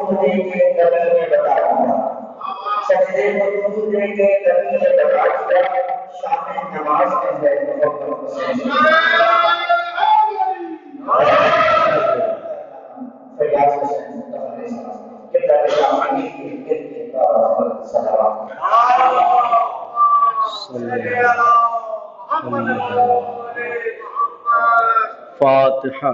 ٹوٹنے کے کبھی نے بتا دیا، سجدے کو ٹوٹنے کے کبھی نے بتا دیا، شام نماز میں ہے محمد حسین فیاض حسین کہ درجہ علی کے گرد کا سلام فاتحہ.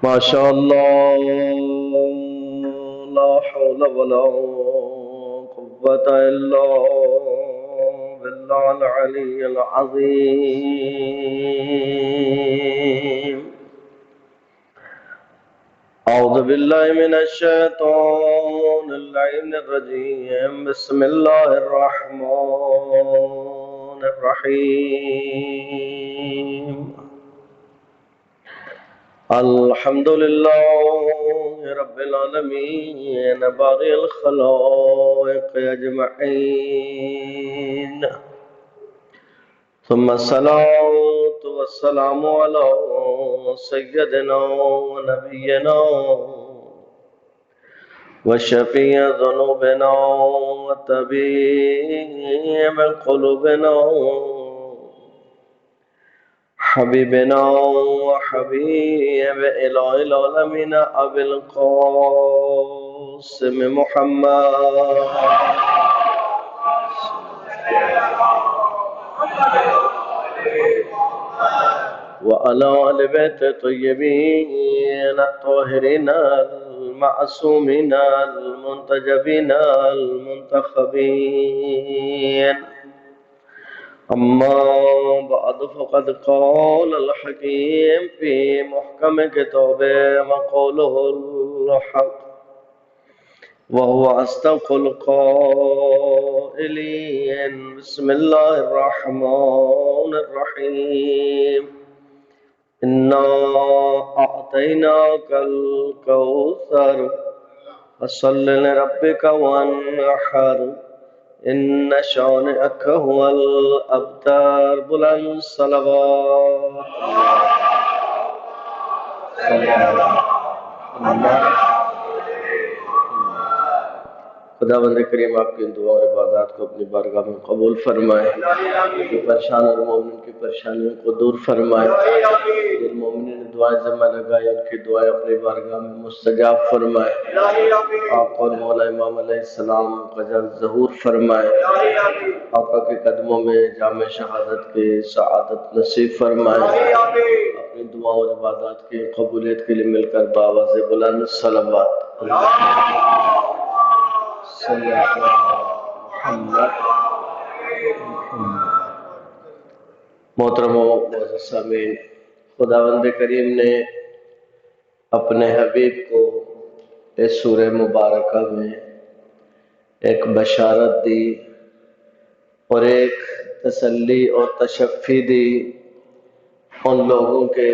ماشاء اللہ لا حول ولا قوة الا بالله العلي العظيم. أعوذ بالله من الشيطان اللعين الرجيم. بسم الله الرحمن الرحيم. الحمد لله رب العالمين بارئ الخلائق أجمعين، ثم الصلاة والسلام على سيدنا ونبينا وشفيع ذنوبنا وطبيب قلوبنا حبيبنا وحبيب إله العالمين أبي القاسم محمد وعلى آل بيت الطيبين الطاهرين المعصومين المنتجبين المنتخبين. أما بعد فقد قال الحكيم في محكم كتابه وقوله الحق وهو أصدق القائلين. بسم الله الرحمن الرحيم. إنا أعطيناك الكوثر فصل لربك وانحر إن شانئك هو الأبتر. بلند صلوات خداوند کریم آپ کی دعا اور عبادات کو اپنی بارگاہ میں قبول فرمائے، جو پریشان اور مومن کی پریشانیوں کو دور فرمائے، جن مومنین نے دعائیں ذمہ لگائی ان کی دعائیں اپنی بارگاہ میں مستجاب فرمائے، آقا اور مولا امام علیہ السلام کا جلد ظہور فرمائے، آقا کے قدموں میں جامع شہادت کی سعادت نصیب فرمائے. اپنی دعا اور عبادات کی قبولیت کے لیے مل کر باواز بلند صلوات صلی اللہ محمد. محترم و معزز سامعین، خداوند کریم نے اپنے حبیب کو اس سورہ مبارکہ میں ایک بشارت دی اور ایک تسلی اور تشفی دی ان لوگوں کے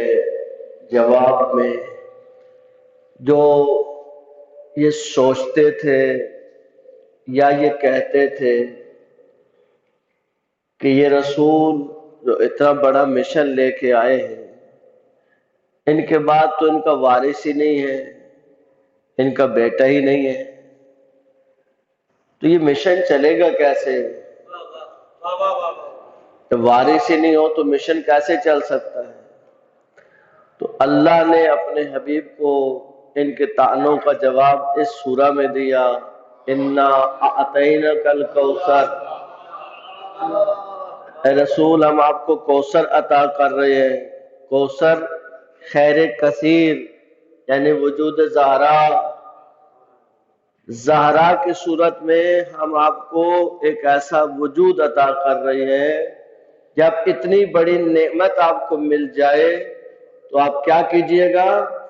جواب میں جو یہ سوچتے تھے یا یہ کہتے تھے کہ یہ رسول جو اتنا بڑا مشن لے کے آئے ہیں، ان کے بعد تو ان کا وارث ہی نہیں ہے، ان کا بیٹا ہی نہیں ہے، تو یہ مشن چلے گا کیسے؟ وارث ہی نہیں ہو تو مشن کیسے چل سکتا ہے؟ تو اللہ نے اپنے حبیب کو ان کے طعنوں کا جواب اس سورہ میں دیا. انا اعطیناک الکوثر، اے رسول ہم آپ کو کوثر عطا کر رہے ہیں. کوثر خیر کثیر یعنی وجود زہرا کی صورت میں ہم آپ کو ایک ایسا وجود عطا کر رہے ہیں. جب اتنی بڑی نعمت آپ کو مل جائے تو آپ کیا کیجئے گا؟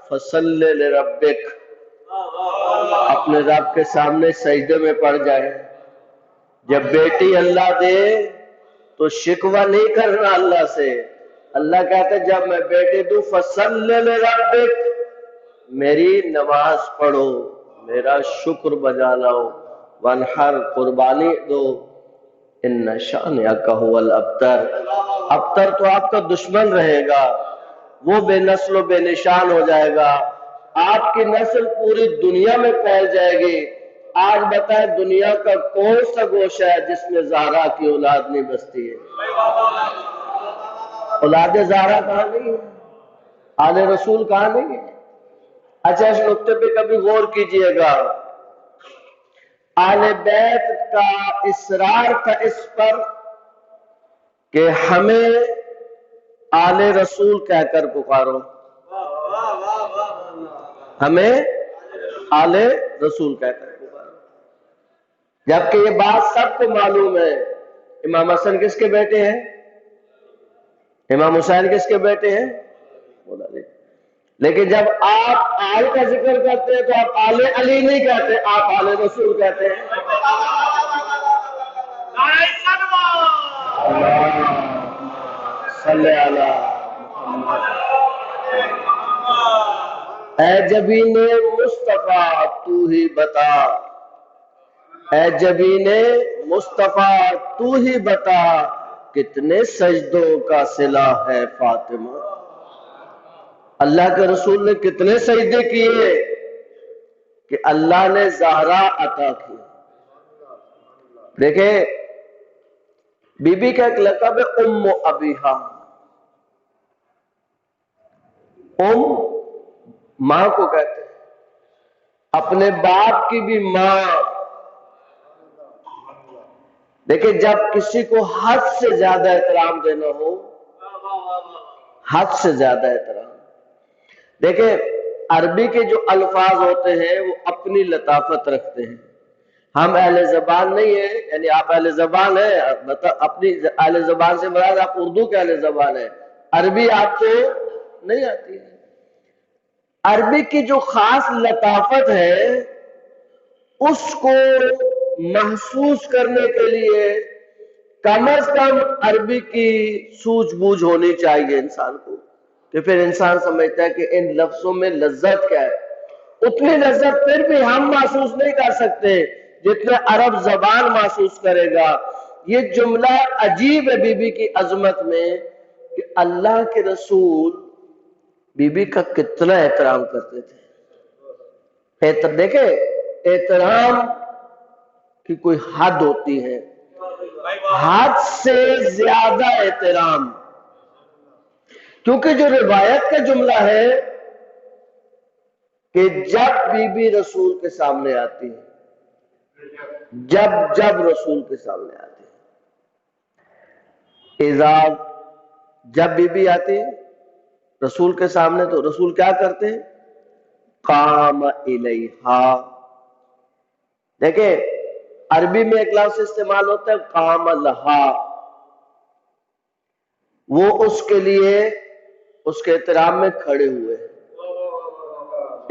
فصل لربک، اپنے رب کے سامنے سجدے میں پڑ جائے. جب بیٹی اللہ دے تو شکوہ نہیں کرنا اللہ سے. اللہ کہتا ہے جب میں بیٹے دوں فصل لربک، میری نماز پڑھو، میرا شکر بجا لاؤ، وانحر قربانی دو، ان شانئک ھو الابتر. ابتر تو آپ کا دشمن رہے گا، وہ بے نسل و بے نشان ہو جائے گا، آپ کی نسل پوری دنیا میں پھیل جائے گی. آج بتائیں دنیا کا کون سا گوشہ ہے جس میں زہرا کی اولاد نہیں بستی ہے؟ اولاد زہرا کہاں نہیں ہے؟ آل رسول کہاں نہیں ہے؟ اچھا اس نقطے پہ کبھی غور کیجئے گا. آل بیت کا اصرار تھا اس پر کہ ہمیں آل رسول کہہ کر پکارو، ہمیں آل رسول کہہ کر پکارو، جبکہ یہ بات سب کو معلوم ہے. امام حسن کس کے بیٹے ہیں؟ امام حسین کس کے بیٹے ہیں؟ لیکن جب آپ آل کا ذکر کرتے ہیں تو آپ آل علی نہیں کہتے، آپ آل رسول کہتے ہیں. صلی اللہ اے جبین مصطفیٰ تو ہی بتا، اے جبین مصطفیٰ تو ہی بتا، کتنے سجدوں کا صلہ ہے فاطمہ. اللہ کے رسول نے کتنے سجدے کیے کہ اللہ نے زہرا عطا کی. دیکھیں بی بی کا ایک لقب ہے ام ابیہا. ام ماں کو کہتے ہیں، اپنے باپ کی بھی ماں. دیکھیں جب کسی کو حد سے زیادہ احترام دینا ہو، حد سے زیادہ احترام. دیکھیں عربی کے جو الفاظ ہوتے ہیں وہ اپنی لطافت رکھتے ہیں. ہم اہل زبان نہیں ہیں، یعنی آپ اہل زبان ہیں، اپنی اہل زبان سے مراد آپ اردو کے اہل زبان ہیں، عربی آپ کو نہیں آتی ہے. عربی کی جو خاص لطافت ہے اس کو محسوس کرنے کے لیے کم از کم عربی کی سوجھ بوجھ ہونی چاہیے انسان کو، کہ پھر انسان سمجھتا ہے کہ ان لفظوں میں لذت کیا ہے. اتنی لذت پھر بھی ہم محسوس نہیں کر سکتے جتنے عرب زبان محسوس کرے گا. یہ جملہ عجیب ہے بی بی کی عظمت میں کہ اللہ کے رسول بی بی کا کتنا احترام کرتے تھے. دیکھیں احترام کی کوئی حد ہوتی ہے، حد سے زیادہ احترام. کیونکہ جو روایت کا جملہ ہے کہ جب بی بی رسول کے سامنے آتی ہے، جب رسول کے سامنے آتی ہے، جب بی بی آتی ہے رسول کے سامنے تو رسول کیا کرتے ہیں؟ قام الیہا. دیکھیں عربی میں ایک لفظ استعمال ہوتا ہے قام لہا، وہ اس کے لیے اس کے احترام میں کھڑے ہوئے،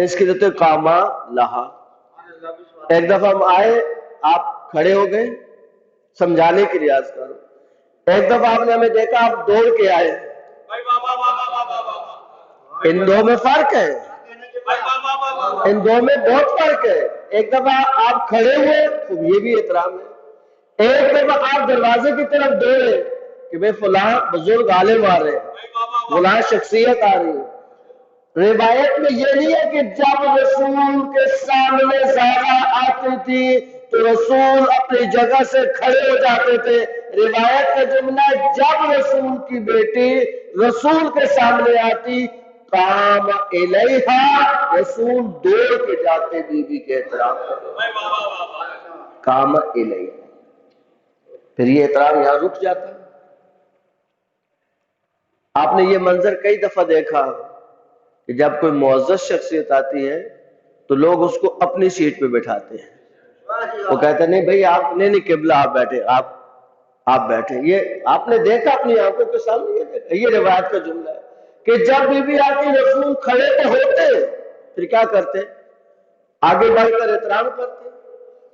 اس کے لیے قام لہا. ایک دفعہ ہم آئے، آپ کھڑے ہو گئے، سمجھانے کی ریاض کرو. ایک دفعہ آپ نے ہمیں دیکھا آپ دوڑ کے آئے، ان دو میں فرق ہے، ان دو میں بہت فرق ہے. ایک دفعہ آپ کھڑے ہوئے تو یہ بھی احترام ہے. ایک دفعہ آپ دروازے کی طرف دوڑے کہ بھئی فلاں بزرگ عالم آ رہے ہیں، فلاں شخصیت آ رہی ہے. روایت میں یہ نہیں ہے کہ جب رسول کے سامنے زہرا آتی تھی تو رسول اپنی جگہ سے کھڑے ہو جاتے تھے. روایت کا جملہ جب رسول کی بیٹی رسول کے سامنے آتی قام الیہا، رسول دوڑ کے جاتے بی بی کے احترام کرتے. قام الیہا، پھر یہ احترام یہاں رک جاتا. آپ نے یہ منظر کئی دفعہ دیکھا کہ جب کوئی معزز شخصیت آتی ہے تو لوگ اس کو اپنی سیٹ پہ بٹھاتے ہیں. وہ کہتے ہیں نہیں بھئی آپ نہیں قبلہ آپ بیٹھے، آپ بیٹھے. یہ آپ نے دیکھا اپنی آنکھوں کے سامنے، یہ دیکھا. یہ روایت کا جملہ ہے کہ جب بی بی آتی رسول کھڑے تو ہوتے، پھر کیا کرتے؟ آگے بڑھ کر احترام کرتے،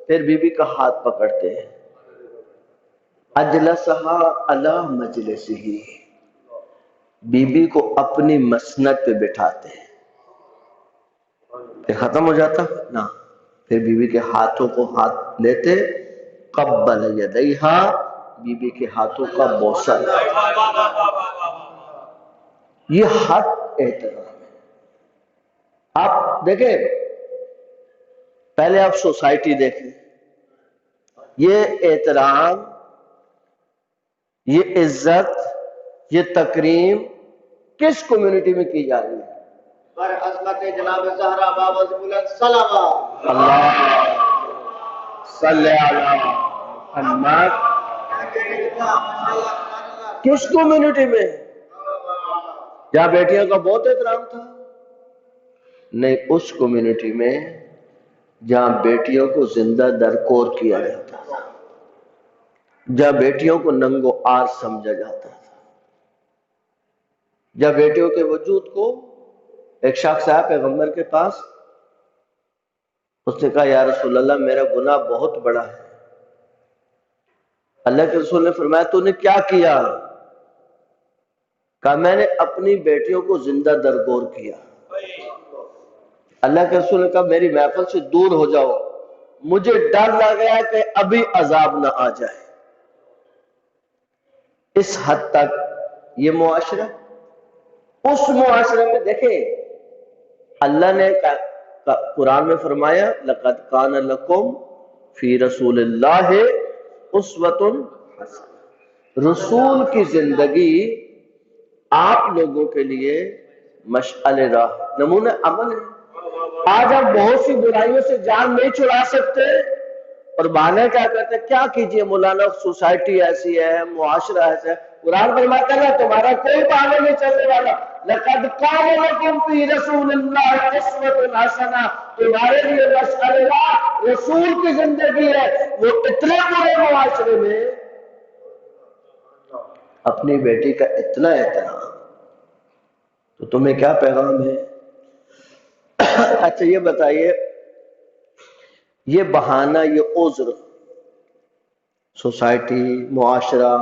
پھر بی بی کا ہاتھ پکڑتے ہیں. اجلسہا علی مجلسہی، بی بی کو اپنی مسند پہ بٹھاتے ہیں، پھر ختم ہو جاتا نا، پھر بی بی کے ہاتھوں کو ہاتھ لیتے، قبل یدیہا، بی بی کے ہاتھوں کا بوسہ لیتے۔ یہ حد احترام ہے۔ آپ دیکھیں، پہلے آپ سوسائٹی دیکھیں، یہ احترام، یہ عزت، یہ تکریم کس کمیونٹی میں کی جا رہی ہے؟ پر عظمت جناب زہرا بابا بلند صلوات اللہ صلی علی محمد، کس کمیونٹی میں؟ جہاں بیٹیوں کا بہت احترام تھا؟ نہیں، اس کمیونٹی میں جہاں بیٹیوں کو زندہ درکور کیا جاتا تھا، جہاں بیٹیوں کو ننگ و عار سمجھا جاتا تھا، جہاں بیٹیوں کے وجود کو، ایک شخص آیا پیغمبر کے پاس، اس نے کہا یا رسول اللہ میرا گناہ بہت بڑا ہے۔ اللہ کے رسول نے فرمایا تو نے کیا کیا؟ کہا میں نے اپنی بیٹیوں کو زندہ درگور کیا۔ اللہ کے رسول نے کہا میری محفل سے دور ہو جاؤ، مجھے ڈر لگ گیا کہ ابھی عذاب نہ آ جائے۔ اس حد تک یہ معاشرہ، اس معاشرے میں دیکھیں اللہ نے قرآن میں فرمایا لَقَدْ كَانَ لَكُمْ فِي رَسُولِ اللَّهِ أُسْوَةٌ حَسَنَةٌ، رسول کی زندگی آپ لوگوں کے لیے مشعل راہ، نمونہ عمل ہے۔ آج آپ بہت سی برائیوں سے جان نہیں چھڑا سکتے اور بہانے کیا کرتے ہیں، کیا کیجئے مولانا سوسائٹی ایسی ہے، معاشرہ ایسا ہے۔ قرآن فرماتا ہے تمہارا کوئی بہانے نہیں چلنے والا۔ لَقَدْ كَانَ لَكُمْ فِي رَسُولِ اللَّهِ أُسْوَةٌ حَسَنَةٌ، تمہارے لیے مشعل راہ رسول کی زندگی ہے۔ وہ اتنے برے معاشرے میں اپنی بیٹی کا اتنا احترام، تو تمہیں کیا پیغام ہے؟ اچھا یہ بتائیے، یہ بہانہ، یہ عذر، سوسائٹی، معاشرہ،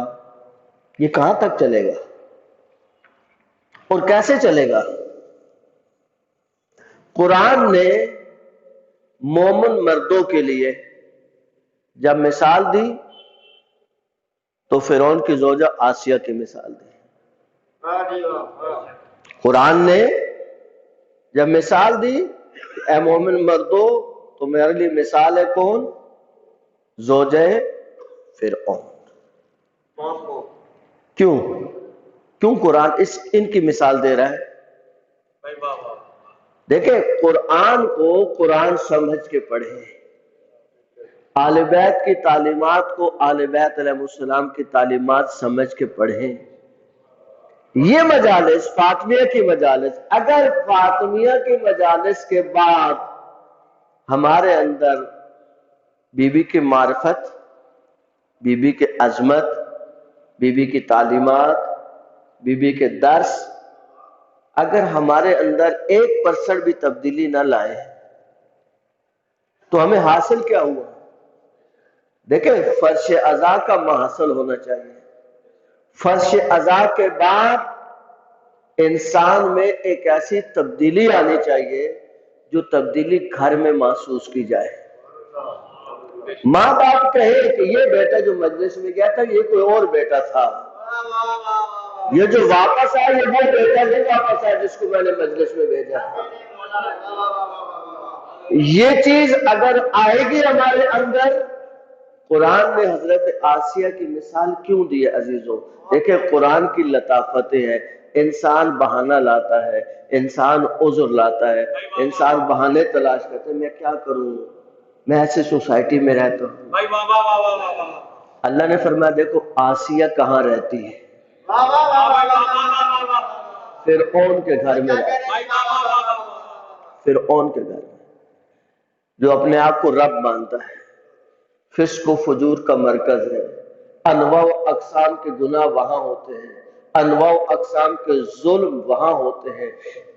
یہ کہاں تک چلے گا اور کیسے چلے گا؟ قرآن نے مومن مردوں کے لیے جب مثال دی تو فرعون کی زوجہ آسیہ کی مثال دی۔ قرآن نے جب مثال دی اے مومن مردوں تو میرے لیے مثال ہے کون؟ زوجہ فرعون۔ کیوں قرآن ان کی مثال دے رہا ہے؟ دیکھیں قرآن کو قرآن سمجھ کے پڑھیں، اہل بیت کی تعلیمات کو اہل بیت علیہ السلام کی تعلیمات سمجھ کے پڑھیں۔ یہ مجالس فاطمیہ کی مجالس، اگر فاطمیہ کی مجالس کے بعد ہمارے اندر بی بی کی معرفت، بی بی کی عظمت، بی بی کی تعلیمات، بی بی کے درس، اگر ہمارے اندر 1% بھی تبدیلی نہ لائے تو ہمیں حاصل کیا ہوا؟ دیکھیں فرش عزا کا محصل ہونا چاہیے۔ فرش عزا کے بعد انسان میں ایک ایسی تبدیلی آنی چاہیے جو تبدیلی گھر میں محسوس کی جائے۔ ماں باپ کہے کہ یہ بیٹا جو مجلس میں گیا تھا یہ کوئی اور بیٹا تھا، یہ جو واپس آیا یہ وہ بیٹا نہیں واپس آیا جس کو میں نے مجلس میں بھیجا۔ یہ چیز اگر آئے گی ہمارے اندر، قرآن نے حضرت آسیہ کی مثال کیوں دی ہے عزیزوں؟ دیکھیں قرآن کی لطافتیں ہیں، انسان بہانہ لاتا ہے، انسان عذر لاتا ہے، انسان بہانے تلاش کرتا ہے، میں کیا کروں، میں ایسے سوسائٹی میں رہتا ہوں۔ اللہ نے فرمایا دیکھو آسیہ کہاں رہتی ہے، فرعون کے گھر میں رہتی ہے، فرعون کے گھر میں، جو اپنے آپ کو رب مانتا ہے، فسق و فجور کا مرکز ہے، انواع و اقسام کے گناہ وہاں ہوتے ہیں، انواع و اقسام کے ظلم وہاں ہوتے ہیں۔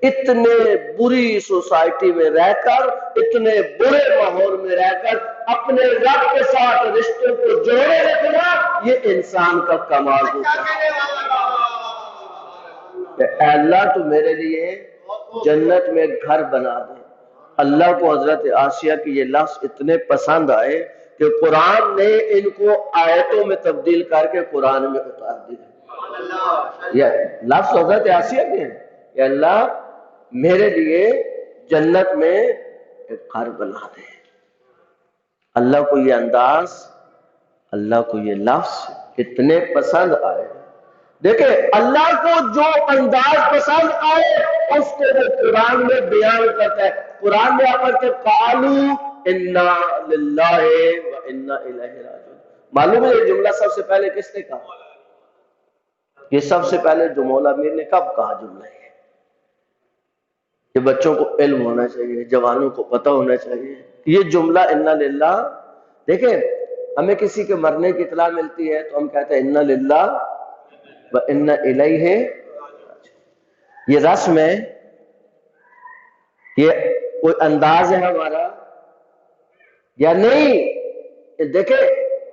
اتنے بری سوسائٹی میں رہ کر، اتنے برے ماحول میں رہ کر اپنے رب کے ساتھ رشتوں کو جوڑے رکھنا یہ انسان کا کمال ہوتا ہے کہ اے اللہ تو میرے لیے جنت میں ایک گھر بنا دے۔ اللہ کو حضرت آسیہ کی یہ لفظ اتنے پسند آئے کہ قرآن نے ان کو آیتوں میں تبدیل کر کے قرآن میں اتار دیا۔ یہ لفظ حضرت آسیہ کے ہیں کہ اللہ میرے لیے جنت میں ایک گھر بنا دے۔ اللہ کو یہ انداز، اللہ کو یہ لفظ اتنے پسند آئے۔ دیکھیں اللہ کو جو انداز پسند آئے اس کو وہ قرآن میں بیان کرتا ہے۔ قرآن میں آپ کے قالو انا للہ و انا الیہ راجعون، معلوم ہے یہ جملہ سب سے پہلے کس نے کہا؟ یہ سب سے پہلے جو مولا امیر نے کب کہا جملہ ہے؟ یہ بچوں کو علم ہونا چاہیے، جوانوں کو پتہ ہونا چاہیے یہ جملہ انا للہ۔ دیکھیں ہمیں کسی کے مرنے کی اطلاع ملتی ہے تو ہم کہتے ہیں انا للہ و انا الیہ راجعون۔ یہ رسم ہے، یہ کوئی انداز ہے ہمارا یا نہیں؟ دیکھیں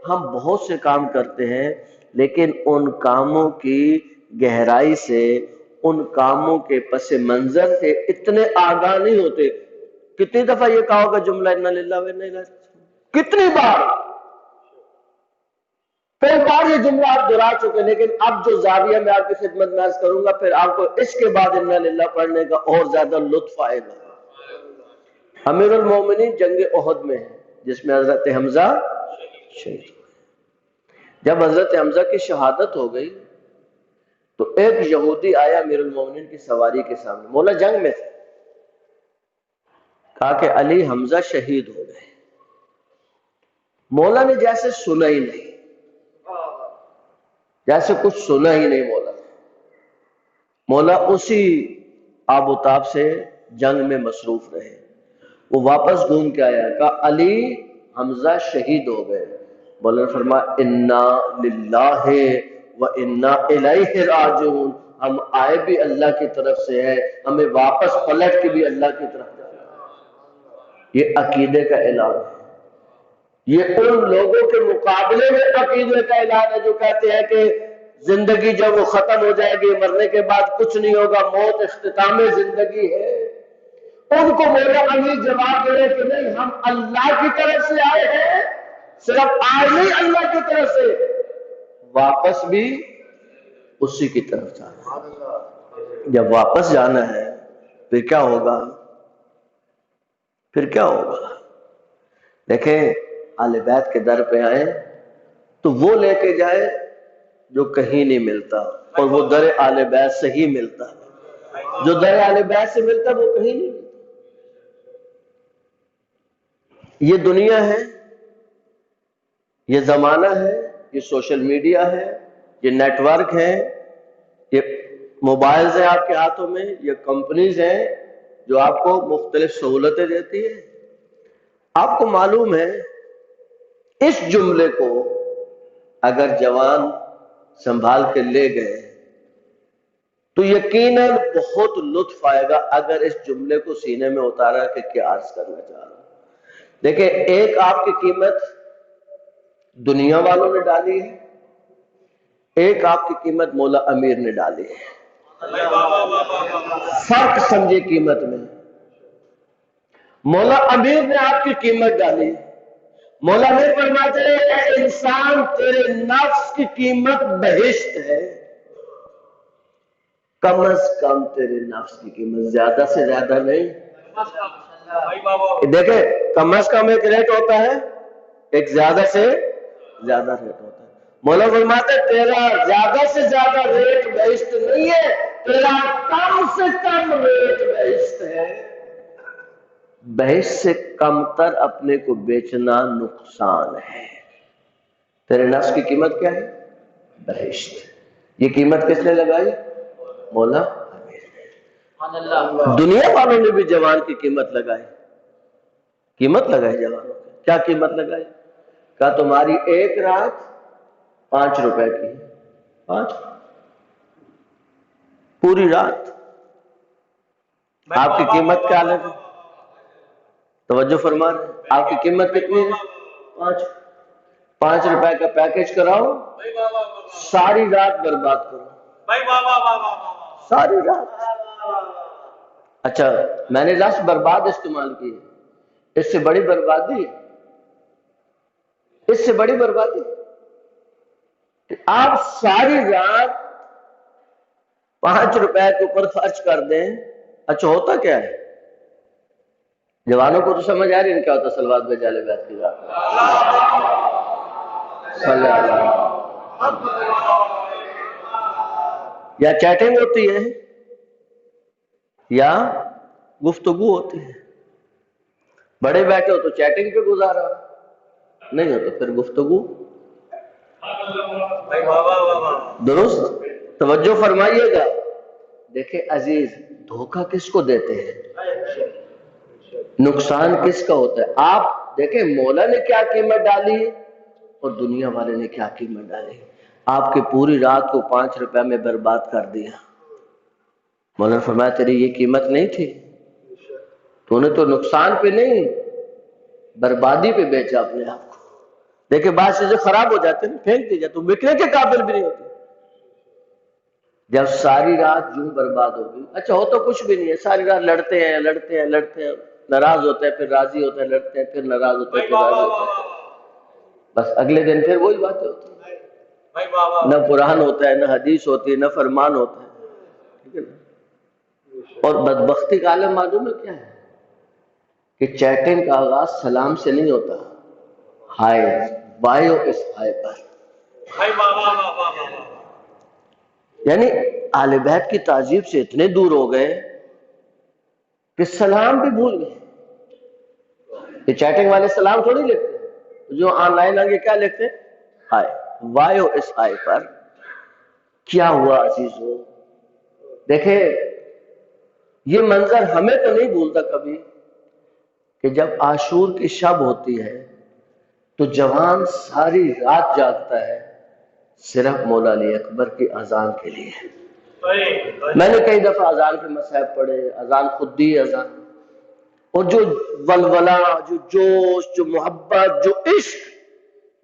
ہم بہت سے کام کرتے ہیں لیکن ان کاموں کی گہرائی سے، ان کاموں کے پس منظر سے اتنے آگاہ نہیں ہوتے۔ کتنی دفعہ یہ کہا ہوگا جملہ انا للہ و انا الیہ راجعون؟ کتنی بار؟ کئی بار یہ جملہ آپ دہرا چکے، لیکن اب جو زاویہ میں آپ کی خدمت میں عرض کروں گا پھر آپ کو اس کے بعد انا للہ پڑھنے کا اور زیادہ لطف آئے گا۔ امیر المومنین جنگ احد میں ہے جس میں حضرت حمزہ شہید ہوئے۔ جب حضرت حمزہ کی شہادت ہو گئی تو ایک یہودی آیا امیر المومنین کی سواری کے سامنے، مولا جنگ میں تھے، کہا کہ علی حمزہ شہید ہو گئے۔ مولا نے جیسے سنا ہی نہیں، جیسے کچھ سنا ہی نہیں مولا اسی آب و تاب سے جنگ میں مصروف رہے۔ وہ واپس گھوم کے آیا، کہا علی حمزہ شہید ہو گئے۔ مولا نے فرمایا انا للہ و انا الیہ راجعون، ہم آئے بھی اللہ کی طرف سے ہے، ہمیں واپس پلٹ کے بھی اللہ کی طرف جانا ہے۔ یہ عقیدے کا اعلان ہے۔ یہ ان لوگوں کے مقابلے میں عقیدے کا اعلان ہے جو کہتے ہیں کہ زندگی جب وہ ختم ہو جائے گی، مرنے کے بعد کچھ نہیں ہوگا، موت اختتام زندگی ہے۔ ان کو مولا امیر جواب دے رہے کہ نہیں، ہم اللہ کی طرف سے آئے ہیں، صرف آئے نہیں اللہ کی طرف سے، واپس بھی اسی کی طرف جانا ہے۔ جب واپس جانا ہے پھر کیا ہوگا؟ پھر کیا ہوگا؟ دیکھیں اہل بیت کے در پہ آئیں تو وہ لے کے جائے جو کہیں نہیں ملتا، اور وہ در اہل بیت سے ہی ملتا ہے۔ جو در اہل بیت سے ملتا ہے وہ کہیں نہیں ملتا۔ یہ دنیا ہے، یہ زمانہ ہے، یہ سوشل میڈیا ہے، یہ نیٹ ورک ہے، یہ موبائلز ہیں آپ کے ہاتھوں میں، یہ کمپنیز ہیں جو آپ کو مختلف سہولتیں دیتی ہیں۔ آپ کو معلوم ہے اس جملے کو اگر جوان سنبھال کے لے گئے تو یقیناً بہت لطف آئے گا اگر اس جملے کو سینے میں اتارا کہ کیا عرض کرنا چاہ رہا ہوں۔ دیکھیں ایک آپ کی قیمت دنیا والوں نے ڈالی ہے، ایک آپ کی قیمت مولا امیر نے ڈالی ہے۔ فرق سمجھے قیمت میں۔ مولا امیر نے آپ کی قیمت ڈالی، مولا امیر فرماتے ہیں اے انسان تیرے نفس کی قیمت بہشت ہے، کم از کم تیرے نفس کی قیمت، زیادہ سے زیادہ نہیں۔ دیکھیں کم از کم ایک ریٹ ہوتا ہے، ایک زیادہ سے زیادہ ریٹ ہوتا ہے۔ مولا فرماتے ہیں تیرا زیادہ سے زیادہ ریٹ بہشت نہیں ہے، تیرا کم سے کم ریٹ بہشت ہے۔ بہشت سے کم تر اپنے کو بیچنا نقصان ہے۔ تیرے نفس کی قیمت کیا ہے؟ بہشت۔ یہ قیمت کس نے لگائی؟ مولا امیر نے۔ دنیا والوں نے بھی جوان کی قیمت لگائی، قیمت لگائی جوانوں کی۔ کیا قیمت لگائی؟ کہا تمہاری ایک رات 5 روپے کی، 5 پوری رات۔ آپ کی قیمت کیا لگی؟ توجہ فرما رہے ہیں، آپ کی قیمت کتنی ہے؟ پانچ روپے کا پیکج کراؤ، ساری رات برباد کرو، ساری رات۔ اچھا میں نے لفظ برباد استعمال کی، اس سے بڑی بربادی، اس سے بڑی بربادی کہ آپ ساری رات 5 روپے کے اوپر خرچ کر دیں۔ اچھا ہوتا کیا ہے؟ جوانوں کو تو سمجھ آ رہی ہے کیا ہوتا صلوات بھیج اہل بیت کی ذات صلی اللہ علیہ وسلم۔ یا چیٹنگ ہوتی ہے یا گفتگو ہوتی ہے۔ بڑے بیٹھے ہو تو چیٹنگ پہ گزارا، نہیں ہو تو پھر گفتگو۔ درست توجہ فرمائیے گا۔ دیکھیں عزیز، دھوکہ کس کو دیتے ہیں؟ نقصان کس کا ہوتا ہے؟ آپ دیکھیں مولا نے کیا قیمت ڈالی اور دنیا والے نے کیا قیمت ڈالی۔ آپ کی پوری رات کو 5 روپے میں برباد کر دیا۔ مولا نے فرمایا تیری یہ قیمت نہیں تھی، تو نے تو نقصان پہ نہیں بربادی پہ بیچا اپنے آپ کو۔ دیکھیں بعض چیزیں خراب ہو جاتے ہیں پھینک دی جاتی، بکنے کے قابل بھی نہیں ہوتی۔ جب ساری رات یوں برباد ہوگی، اچھا ہو تو کچھ بھی نہیں ہے، ساری رات لڑتے ہیں لڑتے ہیں لڑتے ہیں، ناراض ہوتے ہیں پھر راضی ہوتے ہیں، لڑتے ہیں پھر ناراض ہوتے ہیں پھر راضی ہوتے ہیں، بس اگلے دن پھر وہی باتیں ہوتی ہیں۔ نہ قرآن ہوتا ہے، نہ حدیث ہوتی ہے، نہ فرمان ہوتا ہے، ٹھیک ہے نا؟ اور بدبختی کا عالم معلوم ہے کیا ہے؟ کہ چیٹنگ کا آغاز سلام سے نہیں ہوتا، ہائے بائیو اس ہائے پر، یعنی اہل بیت کی تعظیم سے اتنے دور ہو گئے کہ سلام بھی بھول گئے۔ یہ چیٹنگ والے سلام تھوڑی لکھتے، جو آن لائن آگے کیا لکھتے؟ ہائے وائیو اس ہائے پر۔ کیا ہوا عزیزو؟ دیکھیں یہ منظر ہمیں تو نہیں بھولتا کبھی کہ جب عاشور کی شب ہوتی ہے تو جوان ساری رات جاگتا ہے صرف مولا علی اکبر کی اذان کے لیے۔ میں نے کئی دفعہ اذان کے مصائب پڑھے، اذان خود دی اذان، اور جو ولولہ، جو جوش، جو محبت، جو عشق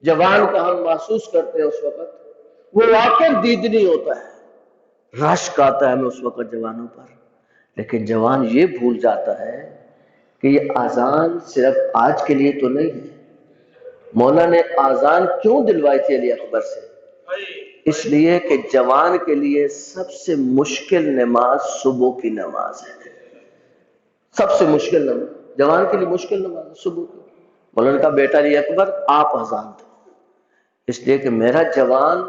جوان کا ہم محسوس کرتے ہیں اس وقت، وہ واقعی دیدنی ہوتا ہے، رشک آتا ہے ہمیں اس وقت جوانوں پر۔ لیکن جوان یہ بھول جاتا ہے کہ یہ اذان صرف آج کے لیے تو نہیں ہے۔ مولا نے اذان کیوں دلوائی تھی علی اکبر سے؟ اس لیے کہ جوان کے لیے سب سے مشکل نماز صبح کی نماز ہے، سب سے مشکل نماز جوان کے لیے مشکل نماز ہے صبح کی۔ مولا نے کہا بیٹا علی اکبر آپ اذان دو، اس لیے کہ میرا جوان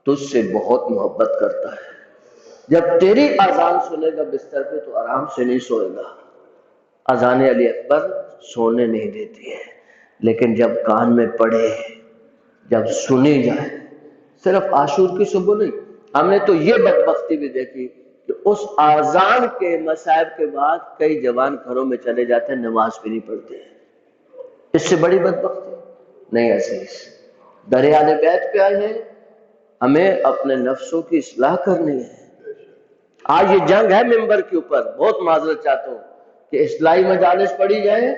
تجھ سے بہت محبت کرتا ہے، جب تیری اذان سنے گا بستر پہ تو آرام سے نہیں سوئے گا۔ اذان علی اکبر سونے نہیں دیتی ہے، لیکن جب کان میں پڑے، جب سنی جائے، صرف عاشور کی صبح نہیں، ہم نے تو یہ بدبختی بھی دیکھی کہ اس اذان کے مصائب کے بعد کئی جوان گھروں میں چلے جاتے ہیں، نماز بھی نہیں پڑھتے ہیں۔ اس سے بڑی بدبختی نہیں عزیز، در اہل بیت پہ آئے ہیں، ہمیں اپنے نفسوں کی اصلاح کرنی ہے۔ آج یہ جنگ ہے ممبر کے اوپر، بہت معذرت چاہتا ہوں کہ اصلاحی مجالس پڑھی جائیں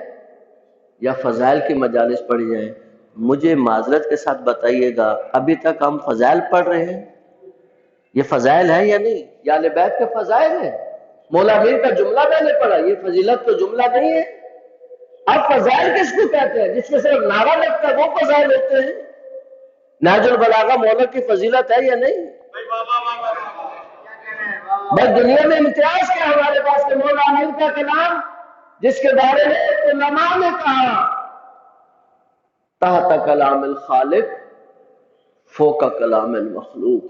یا فضائل کی مجالس پڑھی جائیں۔ مجھے معذرت کے ساتھ بتائیے گا ابھی تک ہم فضائل پڑھ رہے ہیں؟ یہ فضائل ہے یا نہیں؟ یہ اہل بیت کے فضائل ہیں۔ مولا امیر کا جملہ میں نے پڑھا، یہ فضیلت تو جملہ نہیں ہے۔ اب فضائل کس کو کہتے ہیں؟ جس میں صرف نعرہ لگتا ہے وہ فضائل ہوتے ہیں۔ نہج البلاغہ مولا کی فضیلت ہے یا نہیں؟ بس دنیا میں امتیاز کیا ہمارے پاس کہ مولا امیر کا کلام جس کے بارے میں علماء نے کہا تحت کلام الخالق فوق کلام المخلوق،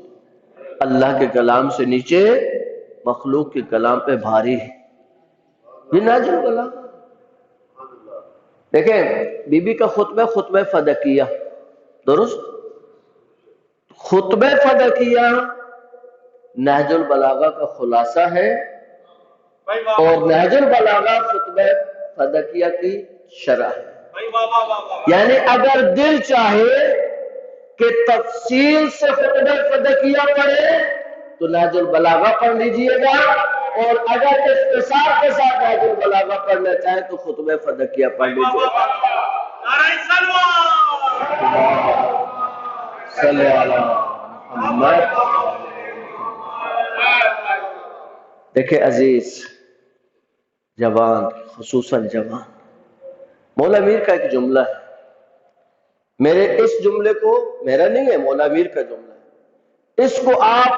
اللہ کے کلام سے نیچے مخلوق کے کلام پہ بھاری ہے۔ یہ نہج البلاغہ۔ دیکھیں بی بی کا خطبہ فدقیہ، درست؟ خطبہ فدقیہ نہج البلاغہ کا خلاصہ ہے، اور نہج البلاغہ خطبہ فدقیہ کی شرح ہے۔ یعنی اگر دل چاہے کہ تفصیل سے خطبہ فدقیہ پڑھے تو نہج البلاغہ پڑھ لیجئے گا، اور اگر اختصار کے ساتھ نہج البلاغہ پڑھنا چاہے تو خطبہ فدقیہ پڑھ لیجئے گا۔ صلی علی محمد۔ دیکھیں عزیز جوان، خصوصاً جوان، مولا میر کا ایک جملہ ہے، میرے اس جملے کو، میرا نہیں ہے، مولا میر کا جملہ ہے، اس کو آپ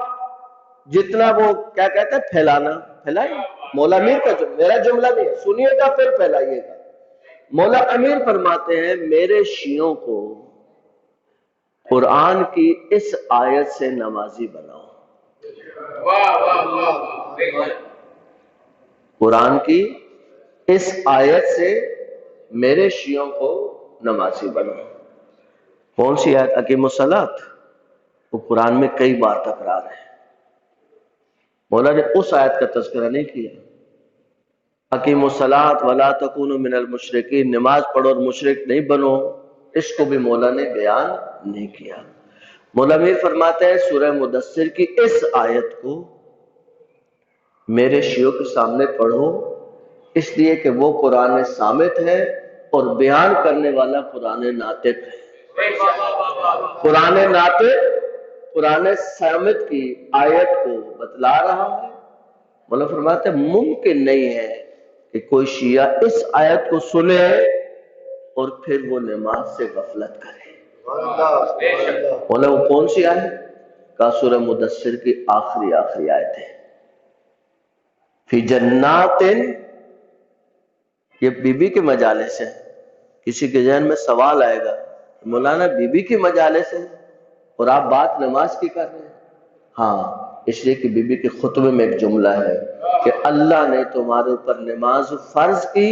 جتنا وہ کیا کہتے ہیں پھیلانا پھیلائیں، مولا میر کا جملہ، میرا جملہ نہیں ہے، سنیے گا پھر پھیلائیے گا۔ مولا امیر فرماتے ہیں میرے شیعوں کو قرآن کی اس آیت سے نمازی بناؤ، قرآن کی اس آیت سے میرے شیعوں کو نمازی بناؤ۔ کون سی آیت؟ اقیم الصلاۃ، وہ قرآن میں کئی بار تکرار ہے، مولا نے اس آیت کا تذکرہ نہیں کیا، اقیم الصلاۃ ولا تکونوا من المشرکین، نماز پڑھو اور مشرک نہیں بنو، اس کو بھی مولا نے بیان نہیں کیا۔ مولا میر فرماتے ہیں سورہ مدثر کی اس آیت کو میرے شیعوں کے سامنے پڑھو، اس لیے کہ وہ قرآن صامت ہے اور بیان کرنے والا قرآن ناطق ہے۔ قرآن ناطق قرآن صامت کی آیت کو بتلا رہا ہے۔ مولا فرماتے ہیں ممکن نہیں ہے کہ کوئی شیعہ اس آیت کو سنے اور پھر وہ نماز سے غفلت کرے۔ مولا وہ کون سی آیت؟ کا سورہ مدثر کی آخری آیت ہے، فی جنات، یہ بی بی کے مجالس ہے۔ کسی کے ذہن میں سوال آئے گا مولانا بی بی کی مجالس ہے اور آپ بات نماز کی کر رہے ہیں؟ ہاں، اس لیے کہ بی بی کے خطبے میں ایک جملہ ہے کہ اللہ نے تمہارے اوپر نماز فرض کی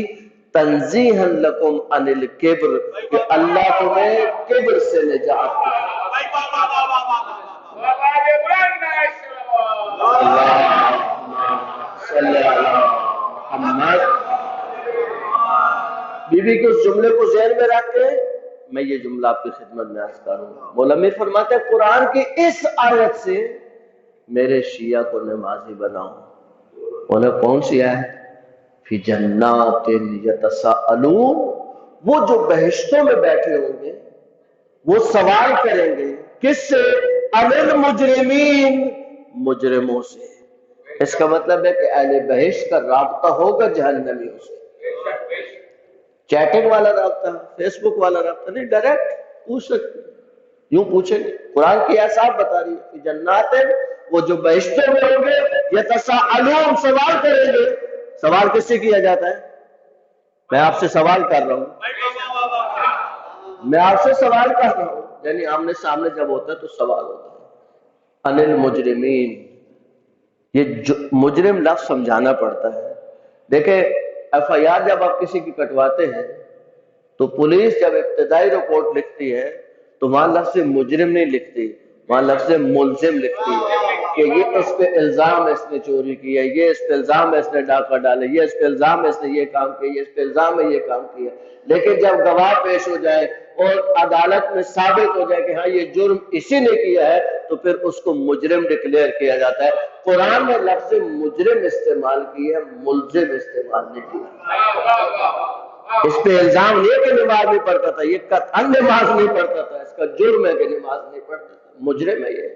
تنزیہا لکم عن الکبر، کہ اللہ تمہیں کبر سے نجات دے۔ صلی علی محمد۔ بی بی کے اس جملے کو ذہن میں رکھ کے میں یہ جملہ آپ کی خدمت میں عرض کروں گا۔ مولا میر فرماتے ہیں قرآن کی اس آیت سے میرے شیعہ کو نمازی بناؤ۔ مولا کون سی ہے؟ فی جنات یتساءلون، وہ جو بہشتوں میں بیٹھے ہوں گے وہ سوال کریں گے، کس سے؟ عن المجرمین، مجرموں سے۔ اس کا مطلب ہے کہ اہل بہشت کا رابطہ ہوگا جہنمیوں سے، چیٹنگ والا رابطہ، فیس بک والا رابطہ نہیں، ڈائریکٹ پوچھ سکتے، یوں پوچھیں گے۔ قرآن کی ایسا آپ بتا رہی ہے کہ جنات ہے، وہ جو بہشتوں میں ہوں گے یتساءلون، سوال کریں گے۔ سوال کس سے کیا جاتا ہے؟ میں آپ سے سوال کر رہا ہوں، میں آپ سے سوال کر رہا ہوں، یعنی آمنے سامنے جب ہوتا ہے تو سوال ہوتا ہے۔ عن المجرمین، یہ مجرم لفظ سمجھانا پڑتا ہے۔ دیکھیں ایف آئی آر جب آپ کسی کی کٹواتے ہیں تو پولیس جب ابتدائی رپورٹ لکھتی ہے تو وہاں لفظ مجرم نہیں لکھتی، وہاں لفظ ملزم لکھتی ہے کہ یہ اس پہ الزام ہے اس نے چوری کی ہے، یہ اس پہ الزام ہے اس نے ڈاکہ ڈالے، یہ اس پہ الزام ہے اس نے یہ کام کیا، یہ اس پہ الزام ہے یہ کام کیا۔ لیکن جب گواہ پیش ہو جائے اور عدالت میں ثابت ہو جائے کہ ہاں یہ جرم اسی نے کیا ہے تو پھر اس کو مجرم ڈکلیئر کیا جاتا ہے۔ قرآن نے لفظ مجرم استعمال کی ہے، ملزم استعمال نہیں کیا۔ اس پہ الزام نہیں ہے کہ نماز نہیں پڑھتا تھا، یہ قطعاً نماز نہیں پڑھتا تھا، اس کا جرم ہے کہ نماز نہیں پڑھتا تھا، مجرم ہے یہ۔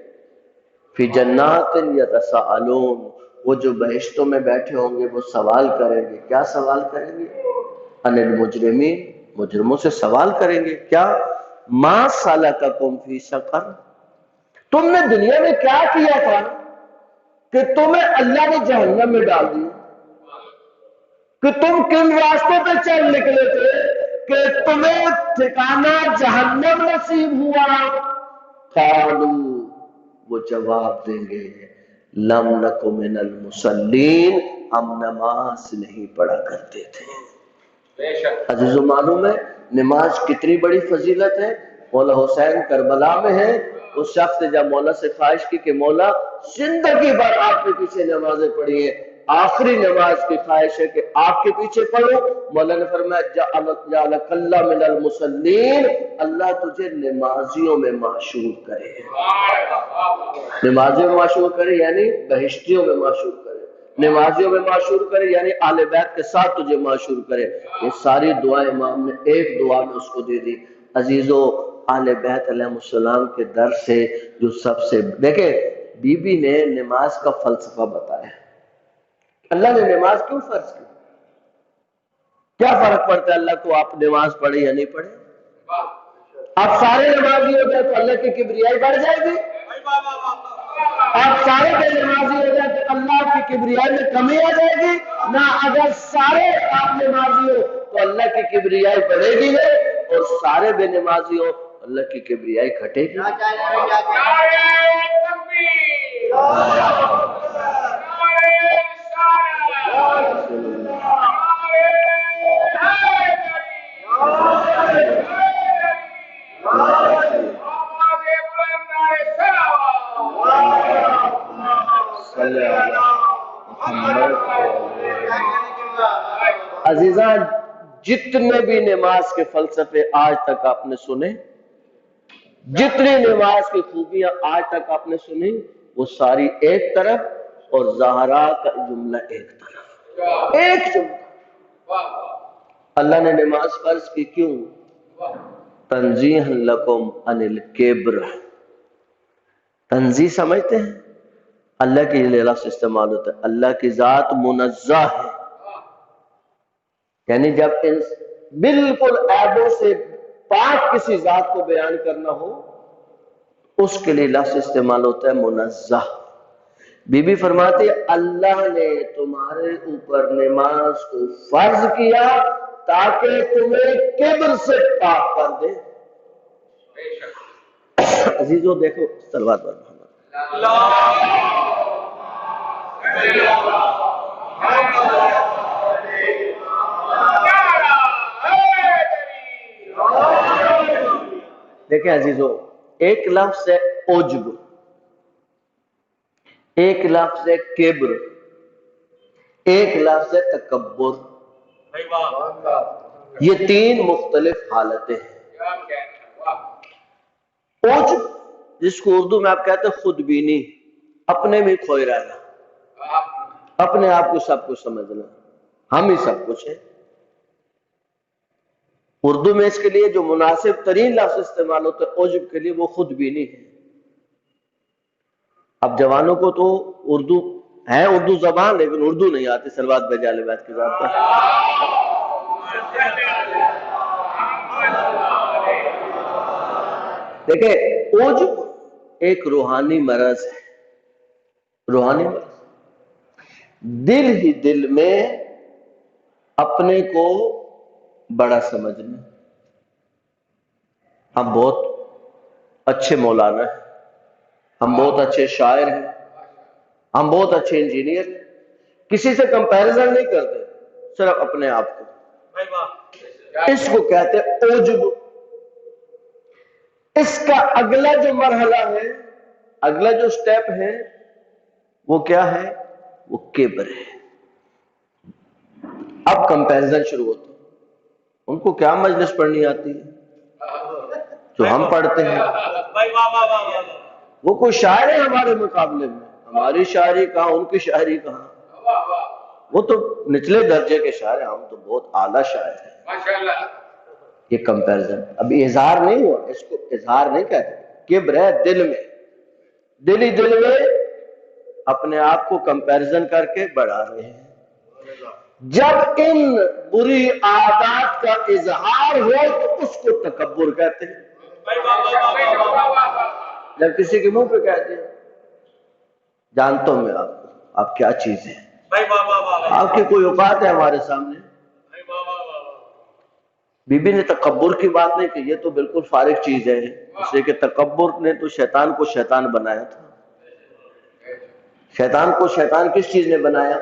فی جنات یتساءلون، وہ جو بہشتوں میں بیٹھے ہوں گے وہ سوال کریں گے۔ کیا سوال کریں گے؟ عن المجرمین، مجرموں سے سوال کریں گے۔ کیا؟ ما سلککم فی سقر، تم نے دنیا میں کیا کیا تھا کہ تمہیں اللہ نے جہنم میں ڈال دیا؟ کہ تم کن راستوں پہ چل نکلے تھے کہ تمہیں ٹھکانہ جہنم نصیب ہوا؟ قالوا، وہ جواب دیں گے لم نک من المصلین، ہم نماز نہیں پڑھا کرتے تھے۔ عزیز و معلوم ہے نماز کتنی بڑی فضیلت ہے۔ مولا حسین کربلا میں ہے، اس شخص نے جب مولا سے خواہش کی کہ مولا زندگی بھر آپ کے پیچھے نمازیں پڑھی ہیں، آخری نماز کی خواہش ہے کہ آپ کے پیچھے پڑھو۔ مولا نے فرمایا جعلک اللہ من المصلین، اللہ تجھے نمازیوں میں معشور کرے، نمازیوں میں معشور کرے یعنی بہشتیوں میں معشور کرے، نمازیوں میں معشور کرے یعنی آل بیت کے ساتھ تجھے معشور کرے۔ یہ ساری دعائیں امام نے ایک دعا میں اس کو دے دی۔ عزیزو اہل بیت علیہ السلام کے در سے جو سب سے دیکھیں بی بی نے نماز کا فلسفہ بتایا. اللہ نے نماز کیوں فرض کی؟ کیا فرق پڑتا ہے اللہ کو آپ نماز پڑھے یا نہیں پڑھے؟ آپ سارے نمازی ہو جائے تو اللہ کی کبریائی بڑھ جائے گی. آپ سارے بے نمازی ہو جائے تو اللہ کی کبریائی میں کمی آ جائے گی نہ. اگر سارے آپ نمازی ہو تو اللہ کی کبریائی بڑھے گی نہیں، اور سارے بے نمازی ہو اللہ کی کبریائی گھٹے گی. عزیزان جتنے بھی نماز کے فلسفے آج تک آپ نے سنے، جتنی نماز کی خوبیاں آج تک آپ نے سنی، وہ ساری ایک طرف اور زہرا کا جملہ ایک طرف. ایک جملہ. اللہ نے نماز فرض کی کیوں؟ تنزیہ لکم عن الکبر. تنزیہ سمجھتے ہیں؟ اللہ کے لیے لفظ استعمال ہوتا ہے. اللہ کی ذات منزہ ہے، یعنی جب بالکل عیبوں سے پاک کسی ذات کو بیان کرنا ہو اس کے لیے لفظ استعمال ہوتا ہے منزہ. بی بی فرماتے اللہ نے تمہارے اوپر نماز کو فرض کیا تاکہ تمہیں کبر سے پاک کر دے. عزیزو دیکھو صلوات بر محمد. دیکھیں عزیزو، ایک لفظ ہے عجب، ایک لفظ ہے کبر، ایک لفظ ہے تکبر. یہ تین مختلف حالتیں ہیں. عجب جس کو اردو میں آپ کہتے ہیں خود بینی، اپنے میں کھوئے رہنا، اپنے آپ کو سب کچھ سمجھنا، ہم ہی سب کچھ ہیں. اردو میں اس کے لیے جو مناسب ترین لفظ استعمال ہوتا ہے عجب کے لیے وہ خود بینی ہے. اب جوانوں کو تو اردو ہے، اردو زبان، لیکن اردو نہیں آتی. صلوات بھیجے اہل بیت کی ذات پر. دیکھیں عجب ایک روحانی مرض ہے. روحانی مرض، دل ہی دل میں اپنے کو بڑا سمجھنا. ہم بہت اچھے مولانا ہیں، ہم بہت اچھے شاعر ہیں، ہم بہت اچھے انجینئر ہیں. کسی سے کمپیریزن نہیں کرتے، صرف اپنے آپ کو. اس کو کہتے ہیں عجب. اس کا اگلا جو مرحلہ ہے، اگلا جو سٹیپ ہے وہ کیا ہے؟ وہ کبر ہے. اب کمپیریزن شروع ہوتا ہے. ان کو کیا مجلس پڑھنی آتی ہے جو ہم پڑھتے ہیں؟ وہ کوئی شاعر ہے ہمارے مقابلے میں؟ ہماری شاعری کہاں، ان کی شاعری کہاں؟ وہ تو نچلے درجے کے شاعر ہیں، ہم تو بہت اعلیٰ شاعر ہیں. یہ کمپیریزن ابھی اظہار نہیں ہوا، اس کو اظہار نہیں کہتے. کبر ہے دل میں، دل ہی دل میں اپنے آپ کو کمپیریزن کر کے بڑھا رہے ہیں. جب ان بری عادات کا اظہار ہو تو اس کو تکبر کہتے ہیں. جب کسی کے منہ پہ کہتے ہیں جانتا ہوں میں آپ کو، آپ کیا چیز ہے، آپ کی کوئی اوقات ہے ہمارے سامنے. بی بی نے تکبر کی بات نہیں کی، یہ تو بالکل فارغ چیز ہے، اس لیے کہ تکبر نے تو شیطان کو شیطان بنایا تھا. شیطان کو شیطان کس چیز نے بنایا؟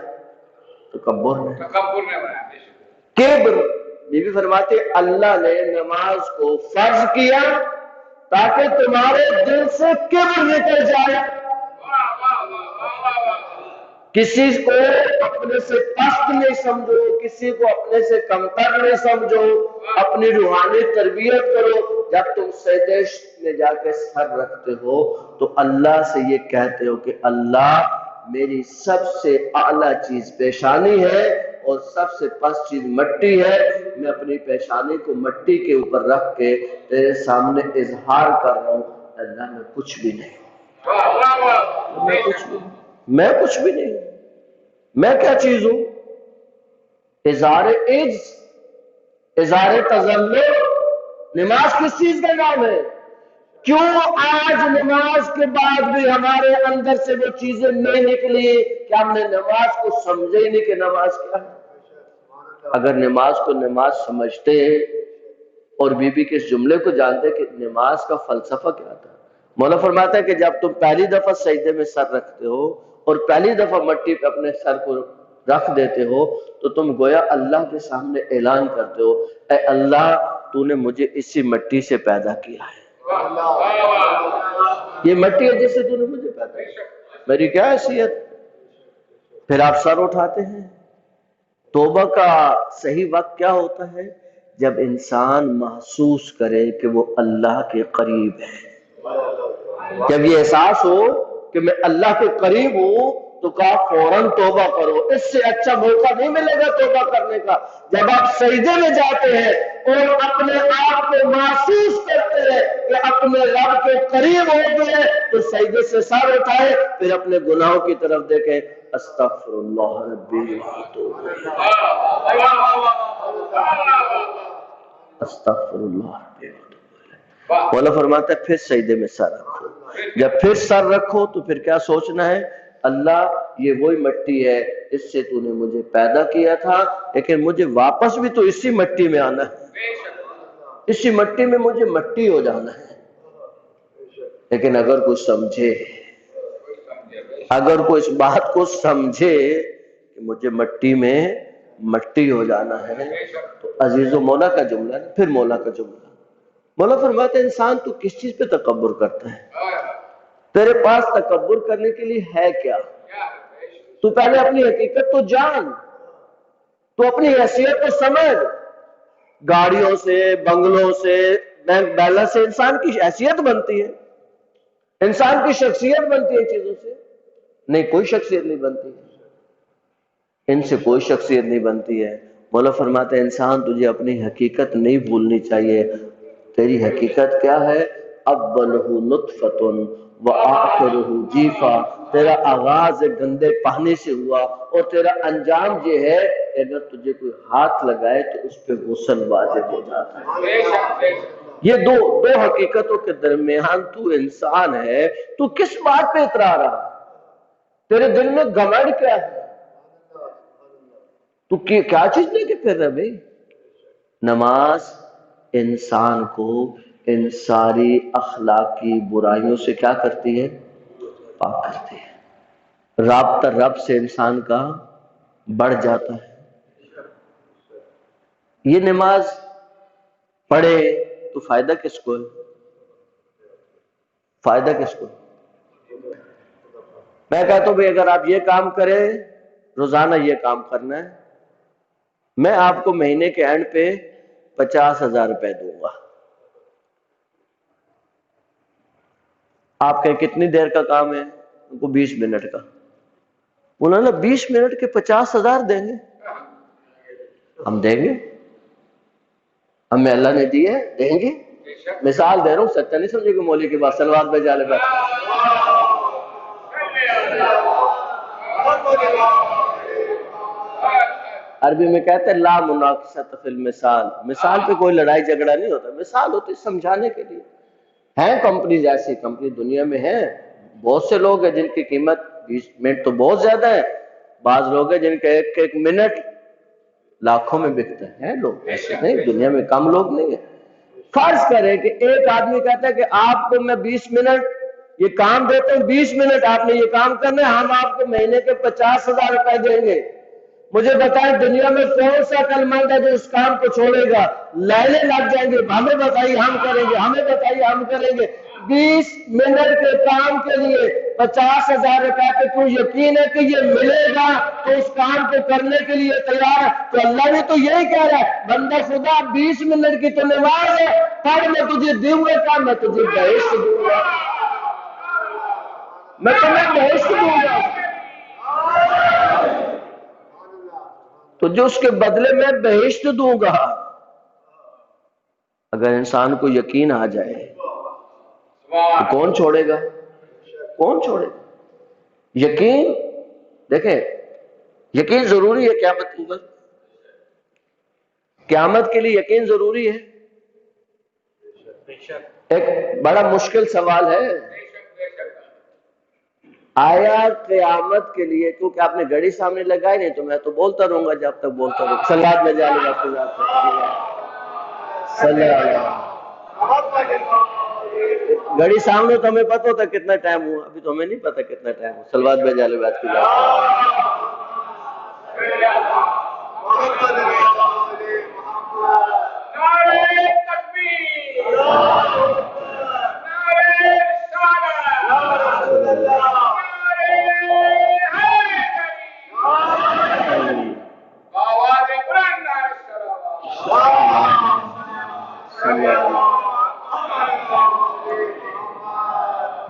تکبر نے. کبر، بی بی فرماتے اللہ نے نماز کو فرض کیا تاکہ تمہارے دل سے کبر نکل جائے. کسی کو اپنے سے پست نہیں سمجھو، کسی کو اپنے سے کمتر نہیں سمجھو، اپنی روحانی تربیت کرو. جب تم سجدے میں جا کے سر رکھتے ہو تو اللہ سے یہ کہتے ہو کہ اللہ میری سب سے اعلیٰ چیز پیشانی ہے اور سب سے پست چیز مٹی ہے، میں اپنی پیشانی کو مٹی کے اوپر رکھ کے تیرے سامنے اظہار کر رہا ہوں، اللہ میں کچھ بھی نہیں، میں کچھ بھی نہیں، میں کیا چیز ہوں؟ اظہار عجز، اظہار تذلل۔ نماز کس چیز کا نام ہے؟ کیوں آج نماز کے بعد بھی ہمارے اندر سے وہ چیزیں نہیں نکلی کہ ہم نے نماز کو سمجھے ہی نہیں کہ نماز کیا ہے؟ اگر نماز کو نماز سمجھتے اور بی بی کے اس جملے کو جانتے کہ نماز کا فلسفہ کیا تھا، مولا فرماتا ہے کہ جب تم پہلی دفعہ سجدے میں سر رکھتے ہو اور پہلی دفعہ مٹی پہ اپنے سر کو رکھ دیتے ہو تو تم گویا اللہ کے سامنے اعلان کرتے ہو، اے اللہ تو نے مجھے اسی مٹی سے پیدا کیا ہے، یہ مٹی ہے جس سے تو نے مجھے پیدا کیا، میری کیا حیثیت؟ پھر آپ سر اٹھاتے ہیں۔ توبہ کا صحیح وقت کیا ہوتا ہے؟ جب انسان محسوس کرے کہ وہ اللہ کے قریب ہے، جب یہ احساس ہو کہ میں اللہ کے قریب ہوں تو کہا فوراً توبہ کرو، اس سے اچھا موقع نہیں ملے گا توبہ کرنے کا۔ جب آپ سجدے میں جاتے ہیں اور اپنے آپ کو محسوس کرتے ہیں کہ اپنے رب کے قریب ہو گئے تو سجدے سے سر اٹھائے، پھر اپنے گناہوں کی طرف دیکھیں، استغفر اللہ ربی واتوب الیہ، استغفر اللہ ربی واتوب الیہ۔ مولا فرماتا ہے پھر سجدے میں سر رکھو، جب پھر سر رکھو تو پھر کیا سوچنا ہے؟ اللہ یہ وہی مٹی ہے اس سے تو نے مجھے پیدا کیا تھا، لیکن مجھے واپس بھی تو اسی مٹی میں آنا ہے، اسی مٹی میں مجھے مٹی ہو جانا ہے۔ لیکن اگر کوئی سمجھے، اگر کوئی اس بات کو سمجھے کہ مجھے مٹی میں مٹی ہو جانا ہے تو عزیز و مولا کا جملہ ہے، پھر مولا کا جملہ، مولا فرماتے ہیں انسان تو کس چیز پہ تکبر کرتا ہے؟ تیرے پاس تکبر کرنے کے لیے ہے کیا؟ تو پہلے اپنی حقیقت تو جان، تو اپنی حیثیت تو سمجھ۔ گاڑیوں سے، بنگلوں سے، بینک بیلنس سے انسان کی حیثیت بنتی ہے، انسان کی شخصیت بنتی ہے چیزوں سے؟ نہیں، کوئی شخصیت نہیں بنتی، ان سے کوئی شخصیت نہیں بنتی ہے۔ مولا فرماتے ہیں انسان تجھے اپنی حقیقت نہیں بھولنی چاہیے۔ تیری حقیقت کیا ہے؟ اولہ نطفۃ وآخرہ جیفا، تیرا آغاز ایک گندے پانی سے ہوا اور تیرا انجام یہ ہے کہ اگر تجھے کوئی ہاتھ لگائے تو اس پہ غسل واجب ہو جاتا ہے۔ یہ دو حقیقتوں کے درمیان تو انسان ہے، تو کس بات پہ اترا رہا ہے؟ تیرے دل میں گھمنڈ کیا ہے؟ تو کیا چیز لے کے پھر رہے بھائی؟ نماز انسان کو ان ساری اخلاقی برائیوں سے کیا کرتی ہے؟ پاک کرتی ہے۔ رابطہ رب سے انسان کا بڑھ جاتا ہے۔ یہ نماز پڑھے تو فائدہ کس کو ہے؟ فائدہ کس کو؟ میں کہتا ہوں بھائی اگر آپ یہ کام کریں، روزانہ یہ کام کرنا ہے، میں آپ کو مہینے کے اینڈ پہ 50,000 روپے دوں گا۔ آپ کہیں کتنی دیر کا کام ہے؟ ان کو 20 منٹ کا۔ انہوں نے 20 منٹ کے 50,000 دیں گے؟ ہم دیں گے، ہمیں اللہ نے دیے، دیں گے۔ مثال دے رہا ہوں، سچا نہیں سمجھے کہ مولوی کی بات، سلوات بھیجا لے بات۔ عربی میں کہتے ہیں لا مناقشۃ فی المثال، مثال پہ کوئی لڑائی جھگڑا نہیں ہوتا، مثال ہوتی سمجھانے کے لیے۔ ہیں کمپنیز ایسی، کمپنی دنیا میں ہیں، بہت سے لوگ ہیں جن کی قیمت 20 منٹ تو بہت زیادہ ہے، بعض لوگ ہیں جن کا ایک منٹ لاکھوں میں بکتا ہے، لوگ ایسے نہیں، دنیا میں کم لوگ نہیں ہیں۔ فرض کریں کہ ایک آدمی کہتا ہے کہ آپ کو میں 20 منٹ یہ کام دیتا ہوں، 20 منٹ آپ نے یہ کام کرنا ہے، ہم آپ کو مہینے کے 50,000 روپے دیں گے۔ مجھے بتائیں دنیا میں کون سا عقل مند ہے جو اس کام کو چھوڑے گا؟ لائنیں لگ جائیں گے، ہمیں بتائیے ہم کریں گے، ہمیں بتائیے ہم کریں گے۔ 20 منٹ کے کام کے لیے 50,000 روپے پہ کیوں یقین ہے کہ یہ ملے گا تو اس کام کو کرنے کے لیے تیار ہے؟ تو اللہ نے تو یہی کہہ رہا ہے بندہ خدا 20 منٹ کی تو نماز ہے، پڑھ میں تجھے دوں گا، کام میں تجھے بہشت دوں گا، میں تمہیں بہشت دوں گا۔ تو جو اس کے بدلے میں بہشت دوں گا. اگر انسان کو یقین آ جائے تو کون چھوڑے گا؟ کون چھوڑے گا؟ یقین دیکھیں، یقین ضروری ہے قیامت کے اوپر. قیامت کے لیے یقین ضروری ہے. ایک بڑا مشکل سوال ہے، آیا قیامت کے لیے، کیونکہ آپ نے گھڑی سامنے لگائی نہیں تو میں تو بولتا رہوں گا جب تک بولتا رہوں. صلوات میں جا لے گھڑی سامنے تو ہمیں پتہ ہوتا کتنا ٹائم ہوا، ابھی تو ہمیں نہیں پتا کتنا ٹائم ہوا. صلوات میں جا لے بات کی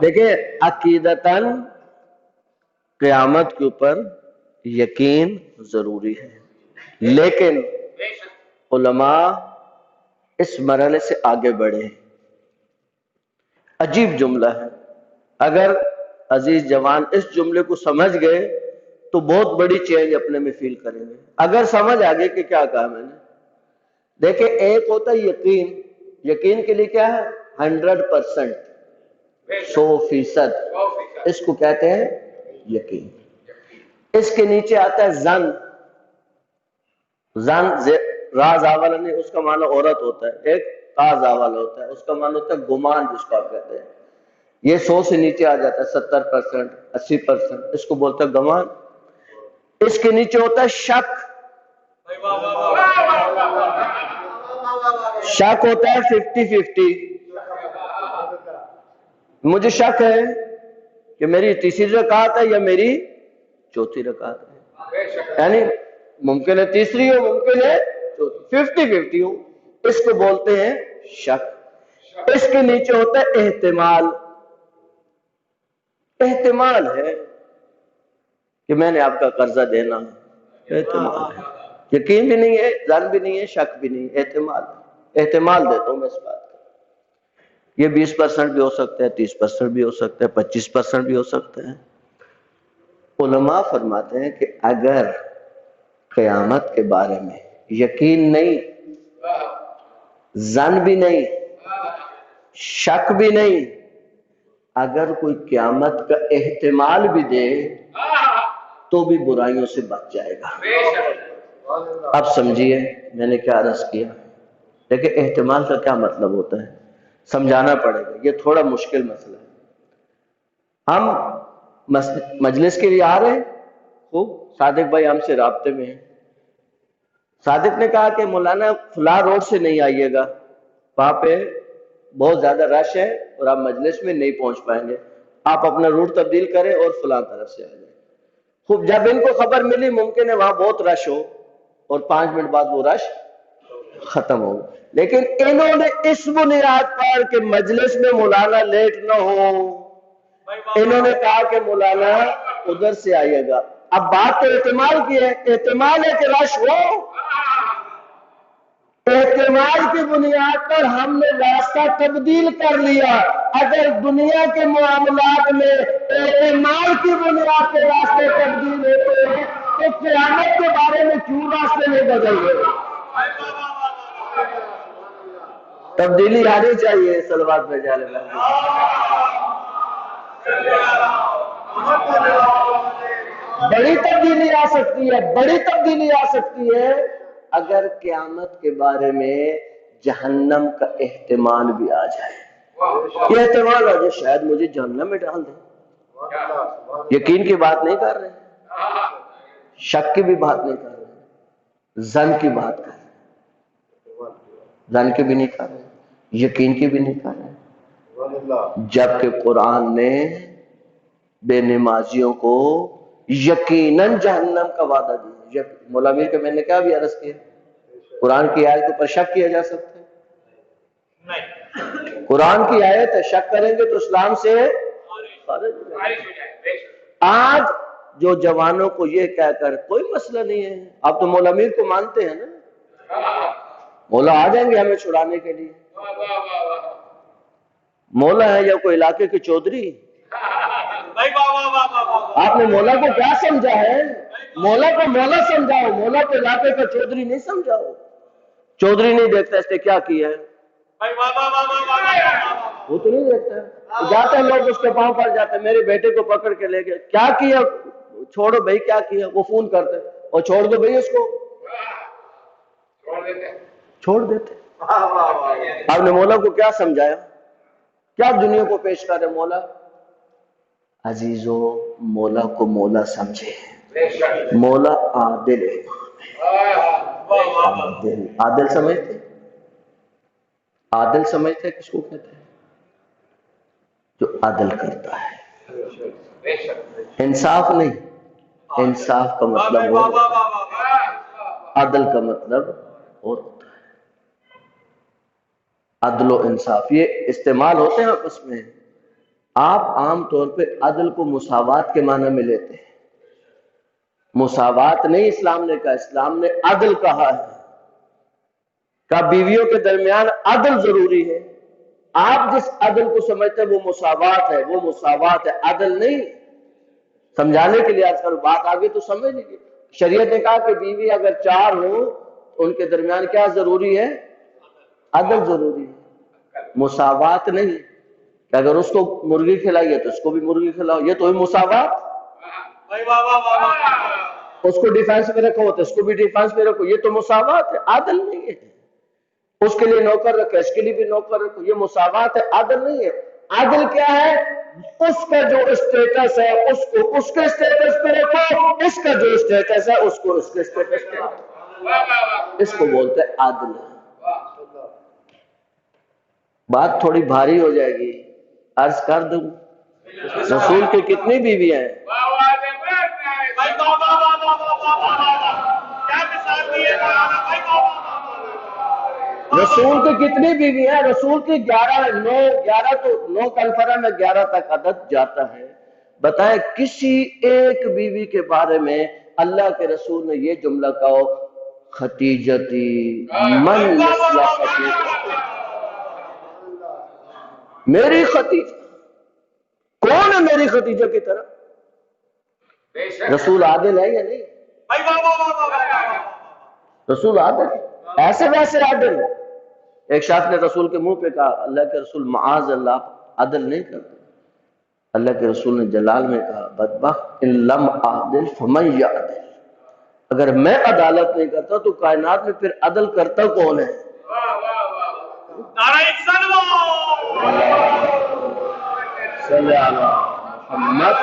دیکھیں، عقیدتاً قیامت کے اوپر یقین ضروری ہے، لیکن علماء اس مرحلے سے آگے بڑھے. عجیب جملہ ہے، اگر عزیز جوان اس جملے کو سمجھ گئے تو بہت بڑی چینج اپنے میں فیل کریں گے. اگر سمجھ آگے کہ کیا کہا میں نے، دیکھیں ایک ہوتا ہے یقین. یقین کے لیے کیا ہے؟ 100%، 100%. اس کو کہتے ہیں یقین. اس کے نیچے آتا ہے زن. زن راز آوالا نہیں، اس کا معنی عورت ہوتا ہے. ایک تاز آوالا ہوتا ہے، اس کا معنی ہوتا ہے گمان، جس کو آپ کہتے ہیں. یہ 100 سے نیچے آ جاتا ہے، 70%، 80%، اس کو بولتا ہے گمان. اس کے نیچے ہوتا ہے شک. شک ہوتا ہے 50-50. مجھے شک ہے کہ میری تیسری رکعت ہے یا میری چوتھی رکعت ہے، یعنی ممکن ہے تیسری ہو، ممکن ہے 50-50 ہو. اس کو بولتے ہیں شک. اس کے نیچے ہوتا ہے احتمال. احتمال ہے کہ میں نے آپ کا قرضہ دینا ہے، احتمال ہے. یقین بھی نہیں ہے، ظن بھی نہیں ہے، شک بھی نہیں ہے، احتمال. احتمال دیتا ہوں میں اس بات کا. یہ 20% بھی ہو سکتا ہے، 30% بھی ہو سکتا ہے، 25% بھی ہو سکتا ہے. علماء فرماتے ہیں کہ اگر قیامت کے بارے میں یقین نہیں، ظن بھی نہیں، شک بھی نہیں، اگر کوئی قیامت کا احتمال بھی دے تو بھی برائیوں سے بچ جائے گا. اب سمجھیے میں نے کیا عرض کیا. لیکن احتمال کا کیا مطلب ہوتا ہے سمجھانا پڑے گا، یہ تھوڑا مشکل مسئلہ ہے. ہم مجلس کے لیے آ رہے ہیں، خوب صادق بھائی ہم سے رابطے میں ہیں. صادق نے کہا کہ مولانا فلاں روڈ سے نہیں آئیے گا، وہاں پہ بہت زیادہ رش ہے اور آپ مجلس میں نہیں پہنچ پائیں گے، آپ اپنا روٹ تبدیل کریں اور فلاں طرف سے آ جائیں. خوب جب ان کو خبر ملی ممکن ہے وہاں بہت رش ہو اور 5 منٹ بعد وہ رش ختم ہو، لیکن انہوں نے اس بنیاد پر کہ مجلس میں مولانا لیٹ نہ ہو، انہوں نے کہا کہ مولانا ادھر سے آئیے گا. اب بات تو احتمال کی ہے، احتمال ہے کہ رش ہو. احتمال کی بنیاد پر ہم نے راستہ تبدیل کر لیا. اگر دنیا کے معاملات میں احتمال کی بنیاد پر راستے تبدیل ہوتے ہیں تو قیامت کے بارے میں کیوں راستے نہیں بدل گئے؟ تبدیلی آنی چاہیے. صلوات میں جانے لگے. بڑی تبدیلی آ سکتی ہے، بڑی تبدیلی آ سکتی ہے اگر قیامت کے بارے میں جہنم کا احتمال بھی آ جائے. یہ احتمال آ جائے شاید مجھے جہنم میں ڈال دیں. یقین کی بات نہیں کر رہے، شک کی بھی بات نہیں کر رہے، ظن کی بات کر رہے. ظن کی بھی نہیں کر رہے، یقین کی بھی نہیں کر رہے. جبکہ قرآن نے بے نمازیوں کو یقیناً جہنم کا وعدہ دیا. مولا میر کے میں نے کیا بھی عرض کیا، قرآن کی آیت کے اوپر شک کیا جا سکتا ہے؟ نہیں. قرآن کی آیت ہے، شک کریں گے تو اسلام سے خارج ہو جائیں گے. آج جو جوانوں کو یہ کہہ کر کوئی مسئلہ نہیں ہے، آپ تو مولا امیر کو مانتے ہیں نا، مولا آ جائیں گے ہمیں چھڑانے کے لیے، مولا ہے یا کوئی علاقے کے چودھری؟ آپ نے مولا کو کیا سمجھا ہے؟ مولا کو مولا سمجھاؤ، مولا کو علاقے کا چودھری نہیں سمجھاؤ۔ چودھری نہیں دیکھتا اس نے کیا کیا ہے، وہ تو نہیں دیکھتا، جاتے ہیں لوگ اس کے پاؤں پر جاتے ہیں، میرے بیٹے کو پکڑ کے لے گئے، کیا کیا؟ چھوڑو بھائی کیا کیا، وہ فون کرتے اور چھوڑ دو بھائی اس کو، چھوڑ دیتے۔ آپ نے مولا کو کیا سمجھایا؟ کیا دنیا کو پیش کر رہے مولا؟ عزیزو، مولا کو مولا سمجھے، مولا عادل ہے، عادل سمجھتے؟ عادل سمجھتے کس کو کہتے ہیں؟ جو عدل کرتا ہے، انصاف نہیں، انصاف کا مطلب اور عدل کا مطلب اور ہوتا ہے۔ عدل و انصاف یہ استعمال ہوتے ہیں آپس میں، آپ عام طور پہ عدل کو مساوات کے معنی میں لیتے ہیں، مساوات نہیں اسلام نے کہا، اسلام نے عدل کہا ہے، کہ بیویوں کے درمیان عدل ضروری ہے۔ آپ جس عدل کو سمجھتے ہیں وہ مساوات ہے، وہ مساوات ہے، عدل نہیں۔ سمجھانے کے لیے آج کل بات آگے تو سمجھ لیجیے، شریعت نے کہا کہ بیوی اگر 4 ہو ان کے درمیان کیا ضروری ہے؟ عدل ضروری ہے، مساوات نہیں کہ اگر اس کو مرغی کھلائیے تو اس کو بھی مرغی کھلاؤ، یہ تو ہے مساوات۔ اس کو ڈیفینس میں رکھو تو اس کو بھی ڈیفینس میں رکھو، یہ تو مساوات ہے، عدل نہیں ہے۔ اس کے لیے نوکر رکھو، اس کے لیے بھی نوکر رکھو، یہ مساوات ہے، عدل نہیں ہے۔ عدل کیا ہے؟ اس کا جو اسٹیٹس ہے اس کو اس کے اسٹیٹس پہ رکھو، اس کا جو اسٹیٹس ہے اس کو اس کے اسٹیٹس پہ رکھو، اس کو بولتے ہیں عدل۔ بات تھوڑی بھاری ہو جائے گی، عرض کر دوں رسول کی کتنی بیویاں ہیں؟ رسول کی کتنی بیوی ہیں؟ رسول کی 11 تو 9 کنفرم میں 11 تک عدد جاتا ہے۔ بتائیں کسی ایک بیوی کے بارے میں اللہ کے رسول نے یہ جملہ کہا خدیجتی من مثل خدیجہ، میری خدیجہ، کون ہے میری خدیجہ کی طرح؟ رسول عادل ہے یا نہیں؟ رسول عادل ہے، ایسے ویسے عادل ہے۔ ایک شخص نے رسول کے منہ پہ کہا اللہ کے رسول معاذ اللہ عدل نہیں کرتے۔ اللہ کے رسول نے جلال میں کہا بدبخت ان لم اعدل فمن یعدل، اگر میں عدالت نہیں کرتا تو کائنات میں پھر عدل کرتا کون ہے؟ صلی اللہ محمد۔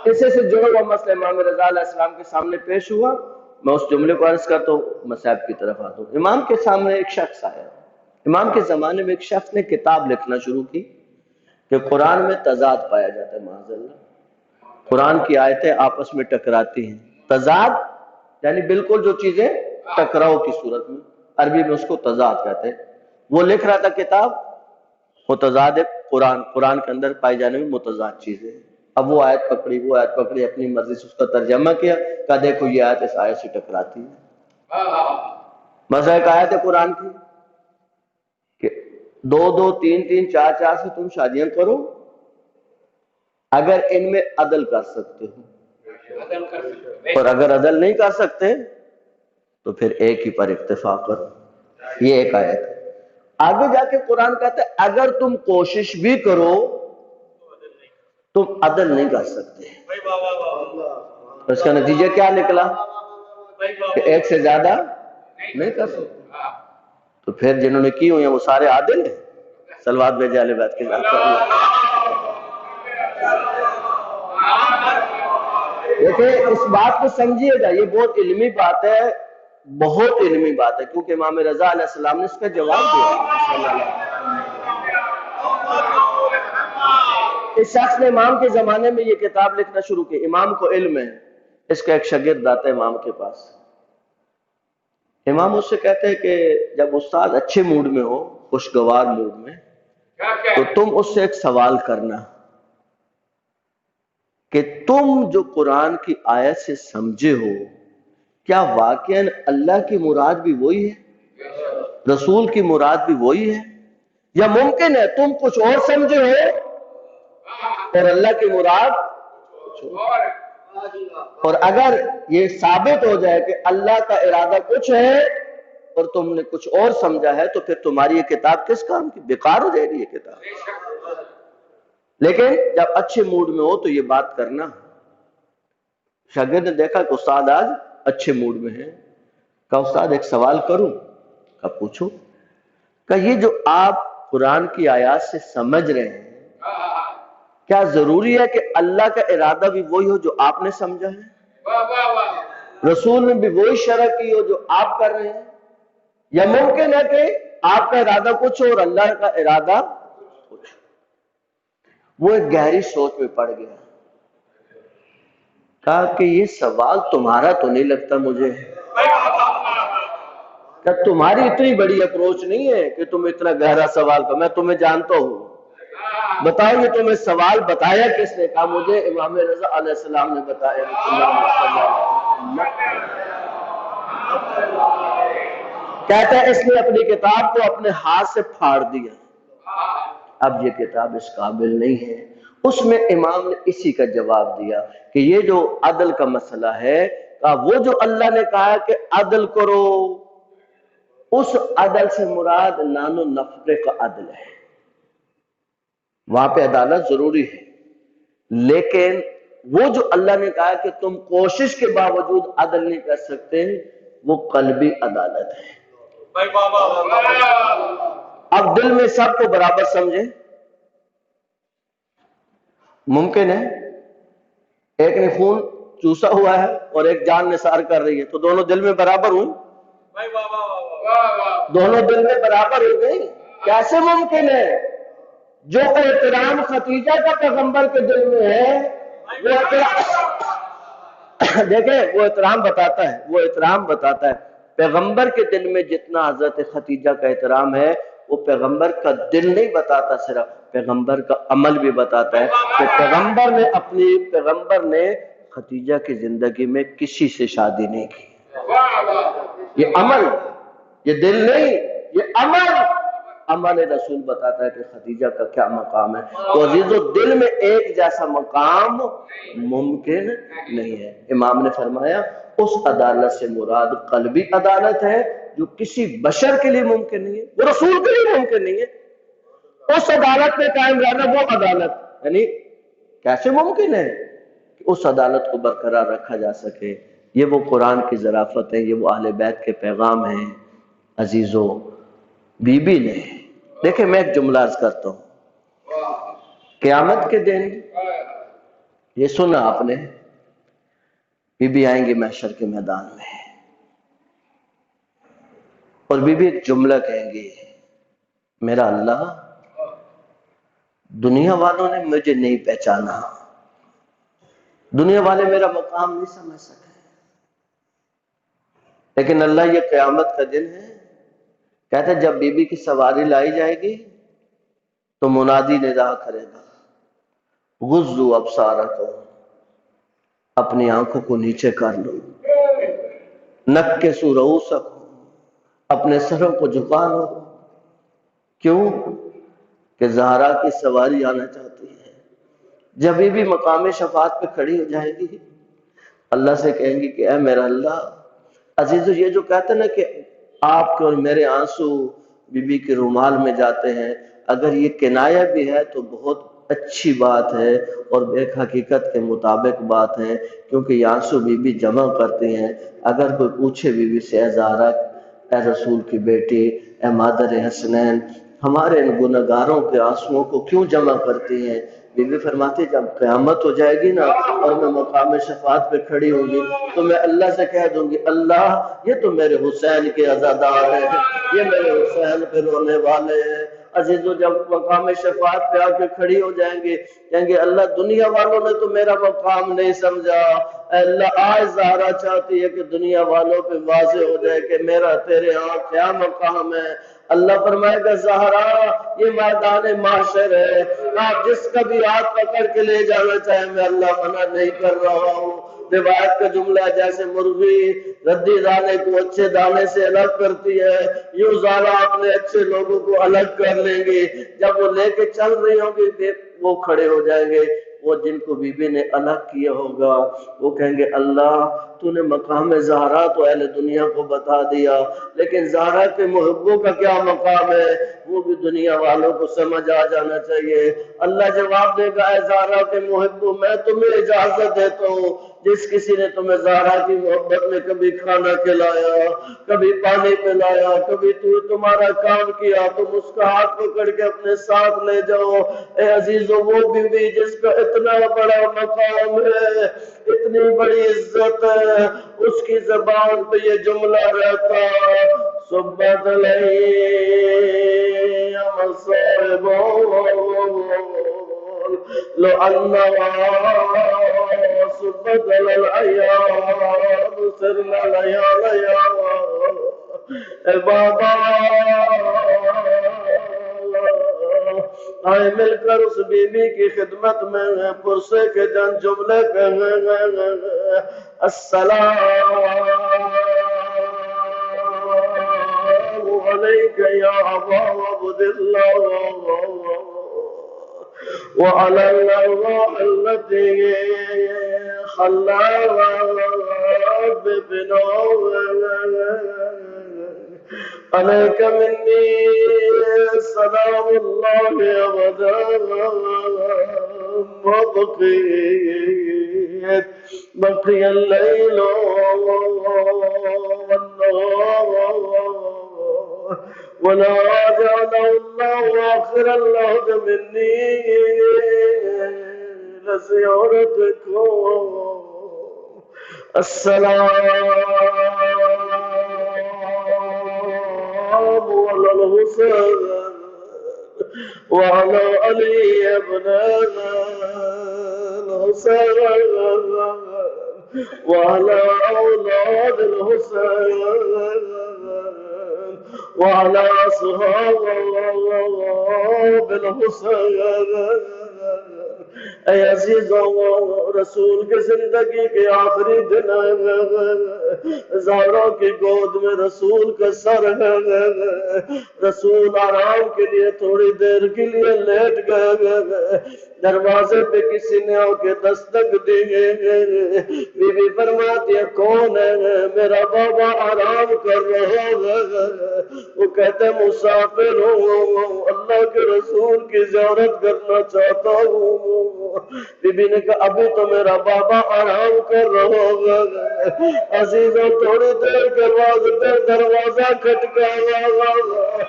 اسے سے جڑا ہوا مسئلہ امام رضا علیہ السلام کے سامنے پیش ہوا، میں اس جملے کو عرض کرتا ہوں، مصاحب کی طرف آتا ہوں۔ امام کے سامنے ایک شخص آیا، امام کے زمانے میں ایک شخص نے کتاب لکھنا شروع کی کہ قرآن میں تضاد پایا جاتا ہے، معاذ اللہ، قرآن کی آیتیں آپس میں ٹکراتی ہیں۔ تضاد یعنی بالکل جو چیزیں ٹکراؤ کی صورت میں، عربی میں اس کو تضاد کہتے ہیں۔ وہ لکھ رہا تھا کتاب متضاد قرآن کے اندر پائی جانے میں متضاد چیزیں، اب وہ آیت پکڑی، وہ آیت پکڑی، اپنی مرضی سے اس کا ترجمہ کیا، کہا دیکھو یہ آیت اس آیت سے ٹکراتی ہے۔ مثلا ایک آیت ہے قرآن کی کہ 2 3 4 سے تم شادیاں کرو اگر ان میں عدل کر سکتے ہو، اور اگر عدل نہیں کر سکتے تو پھر ایک ہی پر اکتفا کرو، یہ ایک آیت ہے۔ آگے جا کے قرآن کہتا ہے اگر تم کوشش بھی کرو تم عدل نہیں کر سکتے۔ اس کا نتیجہ کیا نکلا کہ ایک سے زیادہ نہیں کر سکتے، تو پھر جنہوں نے کی ہوئی ہیں وہ سارے عادل ہیں۔ صلوات بھیجے اہل بیت کے ساتھ۔ دیکھیں اس بات کو سمجھیے گا، یہ بہت علمی بات ہے، بہت علمی بات ہے، کیونکہ امام رضا علیہ السلام نے اس کا جواب دیا۔ اس شخص نے امام کے زمانے میں یہ کتاب لکھنا شروع کی، امام کو علم ہے، اس کا ایک شاگرد آتا ہے امام کے پاس، امام اس سے کہتے ہیں کہ جب استاد اچھے موڈ میں ہو، خوشگوار موڈ میں، تو تم اس سے ایک سوال کرنا، کہ تم جو قرآن کی آیت سے سمجھے ہو کیا واقعاً اللہ کی مراد بھی وہی ہے، رسول کی مراد بھی وہی ہے، یا ممکن ہے تم کچھ اور سمجھے ہو اور اللہ کی مراد کچھ اور؟ اور اگر یہ ثابت ہو جائے کہ اللہ کا ارادہ کچھ ہے اور تم نے کچھ اور سمجھا ہے تو پھر تمہاری یہ کتاب کس کام کی؟ بیکار ہو جائے گی یہ کتاب۔ لیکن جب اچھے موڈ میں ہو تو یہ بات کرنا۔ شاگرد نے دیکھا کہ استاد آج اچھے موڈ میں ہیں، کہا استاد ایک سوال کروں؟ کہا پوچھو۔ کہا یہ جو آپ قرآن کی آیات سے سمجھ رہے ہیں کیا ضروری ہے کہ اللہ کا ارادہ بھی وہی ہو جو آپ نے سمجھا ہے، رسول نے بھی وہی شرع کی ہو جو آپ کر رہے ہیں، یا ممکن ہے کہ آپ کا ارادہ کچھ ہو اور اللہ کا ارادہ کچھ؟ وہ ایک گہری سوچ میں پڑ گیا، کہا کہ یہ سوال تمہارا تو نہیں لگتا مجھے، کہ تمہاری اتنی بڑی اپروچ نہیں ہے کہ تم اتنا گہرا سوال کرو، میں تمہیں جانتا ہوں، بتاؤ یہ تمہیں سوال بتایا کس نے؟ کہا مجھے امام رضا علیہ السلام نے بتایا۔ کہتا ہے اس نے اپنی کتاب کو اپنے ہاتھ سے پھاڑ دیا، اب یہ کتاب اس قابل نہیں ہے۔ اس میں امام نے اسی کا جواب دیا کہ یہ جو عدل کا مسئلہ ہے، وہ جو اللہ نے کہا کہ عدل کرو، اس عدل سے مراد نان و نفقے کا عدل ہے، وہاں پہ عدالت ضروری ہے، لیکن وہ جو اللہ نے کہا کہ تم کوشش کے باوجود عدل نہیں کر سکتے، وہ قلبی عدالت ہے۔ اب دل میں سب کو برابر سمجھے، ممکن ہے ایک نے خون چوسا ہوا ہے اور ایک جان نثار کر رہی ہے تو دونوں دل میں برابر ہوں، دونوں دل میں برابر ہو گئی؟ کیسے ممکن ہے؟ جو احترام ختیجہ کا پیغمبر کے دل میں ہے وہ دیکھیں وہ احترام بتاتا ہے، پیغمبر کے دل میں جتنا حضرت ختیجہ کا احترام ہے وہ پیغمبر کا دل نہیں بتاتا، صرف پیغمبر کا عمل بھی بتاتا ہے کہ پیغمبر نے ختیجہ کی زندگی میں کسی سے شادی نہیں کی۔ یہ عمل، یہ دل نہیں، یہ عمل رسول بتاتا ہے کہ ختیجہ کا کیا مقام ہے۔ تو عزیزو دل میں ایک جیسا مقام ممکن نہیں ہے۔ امام نے فرمایا اس عدالت سے مراد قلبی عدالت ہے جو کسی بشر کے لیے ممکن نہیں ہے، وہ رسول کے لیے ممکن نہیں ہے۔ اس عدالت میں قائم رہنا، وہ عدالت یعنی کیسے ممکن ہے کہ اس عدالت کو برقرار رکھا جا سکے؟ یہ وہ قرآن کی ظرافت ہے، یہ وہ اہل بیت کے پیغام ہیں۔ عزیزو بی بی نے دیکھیں، میں ایک جملہ عرض کرتا ہوں، قیامت کے دن یہ سنا آپ نے، بی بی آئیں گی محشر کے میدان میں اور بی بی ایک جملہ کہیں گی، میرا اللہ دنیا والوں نے مجھے نہیں پہچانا، دنیا والے میرا مقام نہیں سمجھ سکے، لیکن اللہ یہ قیامت کا دن ہے، کہتے ہیں جب بی بی کی سواری لائی جائے گی تو منادی ندا کرے گا، غضوا ابصارکم، اپنی آنکھوں کو نیچے کر لو، نکسوا رؤوسکم، اپنے سروں کو جھکا لو۔ کیوں؟ کہ زہرا کی سواری آنا چاہتی ہے۔ جب بی بی مقام شفاعت پہ کھڑی ہو جائے گی، اللہ سے کہیں گی کہ اے میرا اللہ، عزیزو یہ جو کہتے ہیں نا کہ آپ کے اور میرے آنسو بی بی کے رومال میں جاتے ہیں، اگر یہ کنایہ بھی ہے تو بہت اچھی بات ہے اور ایک حقیقت کے مطابق بات ہے، کیونکہ یہ آنسو بی بی جمع کرتے ہیں۔ اگر کوئی پوچھے بی بی سے، اے زہرا، اے رسول کی بیٹی، اے مادر حسنین، ہمارے ان گنہگاروں کے آنسوؤں کو کیوں جمع کرتی ہیں؟ بی بی فرماتی جب قیامت ہو جائے گی نا اور میں مقام شفاعت پہ کھڑی ہوں گی تو میں اللہ سے کہہ دوں گی، اللہ یہ تو میرے حسین کے عزادار ہیں، یہ میرے حسین پہ رونے والے ہیں، عزیزو جب مقام شفاعت پہ آ کے کھڑی ہو جائیں گے، کہیں گے اللہ دنیا والوں نے تو میرا مقام نہیں سمجھا، اے اللہ آج زہرا چاہتی ہے کہ دنیا والوں پہ واضح ہو جائے کہ میرا تیرے ہاں کیا مقام ہے۔ اللہ فرمائے گا زہرا یہ میدان محشر ہے، آپ جس کا بھی ہاتھ پکڑ کے لے جانا چاہیں میں اللہ منع نہیں کر رہا ہوں۔ روایت کا جملہ جیسے مرغی ردی دانے کو اچھے دانے سے الگ کرتی ہے، یوں زہرا اپنے اچھے لوگوں کو الگ کر لیں گے، جب وہ لے کے چل رہی ہوں گی وہ کھڑے ہو جائیں گے، وہ جن کو بی بی نے الگ کیا ہوگا وہ کہیں گے اللہ تو نے مقام زہرا تو اہل دنیا کو بتا دیا، لیکن زہرا کے محبوں کا کیا مقام ہے وہ بھی دنیا والوں کو سمجھ آ جانا چاہیے۔ اللہ جواب دے گا اے زہرا کے محبوں میں تمہیں اجازت دیتا ہوں، جس کسی نے تمہیں زہرا کی محبت میں کبھی کھانا کھلایا، کبھی پانی پلایا، کبھی تمہارا کام کیا، تم اس کا ہاتھ پکڑ کے اپنے ساتھ لے جاؤ۔ اے عزیزو وہ بیوی جس کا اتنا بڑا مقام ہے، اتنی بڑی عزت ہے، اس کی زبان پہ یہ جملہ رہتا صبت علیہ مصائبون لو انہا صبت علیہ سرنا لیا لیا اے بابا آئے مل کر اس بی بی کی خدمت میں پرسے کے جن جملے کہیں السلام علیک یا ابا عبداللہ وعلى الأرواح التي خلاها ببنوه عليك مني سلام الله أبدا بقي الليل والنهار ولا جعله الله آخر اللحظ مني لزيارتكم السلام على الحسين وعلى علي بن الحسين وعلى أولاد الحسين وعلى أصحاب الحسين۔ اے عزیز رسول کے زندگی کے آخری دن ہے، زہرا کی گود میں رسول کا سر ہے، رسول آرام کے لیے تھوڑی دیر کے لیے لیٹ گئے، دروازے پہ کسی نے آ کے دستک دی، بی بی فرماتی ہے کون ہے؟ میرا بابا آرام کر رہا ہے، وہ کہتے مسافر ہوں، اللہ کے رسول کی زیارت کرنا چاہتا ہوں۔ بی بی نے کہا ابھی تو میرا بابا آرام کر رہا ہے، عزیزوں تھوڑی دیر کے بعد پھر دروازہ کھٹکایا،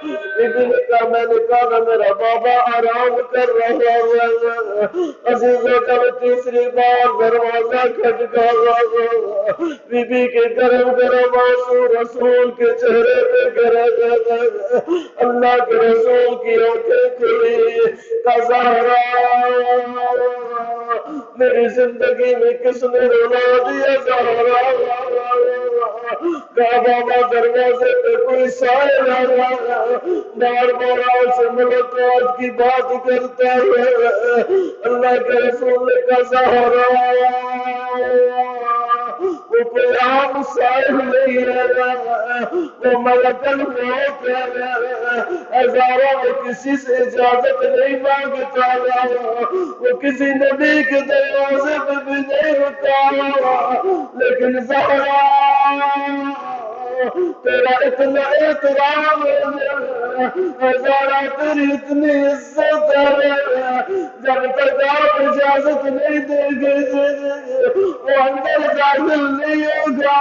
بی بی نے کہا میں نے کہا میرا بابا آرام کر رہا ہے، عزیزوں جب تیسری بار دروازہ کھٹکایا، بی بی کے گرم گرم آنسو رسول کے چہرے پہ گرے، اللہ کے رسول کی آنکھیں کھلی، زہرا میری زندگی میں کس نے رلا دیا؟ زہرا کہا بابا دروازے پہ کوئی سائل آیا، بار بار سے ملاقات کی بات کرتا ہے، اللہ کے رسول نے کہا زہرا وہ کوئی عام سائل نہیں ہے، وہ ملک الموت ہے، زہرا وہ کسی سے اجازت نہیں مانگتا، وہ کسی نبی کے دروازے پہ بھی نہیں رکا، لیکن زہرا تیرا اتنا احترام ہے، زہرا تیری اتنی عزت ہے، جب تک آپ اجازت نہیں دے گے وہ اندر داخل نہیں ہوگا۔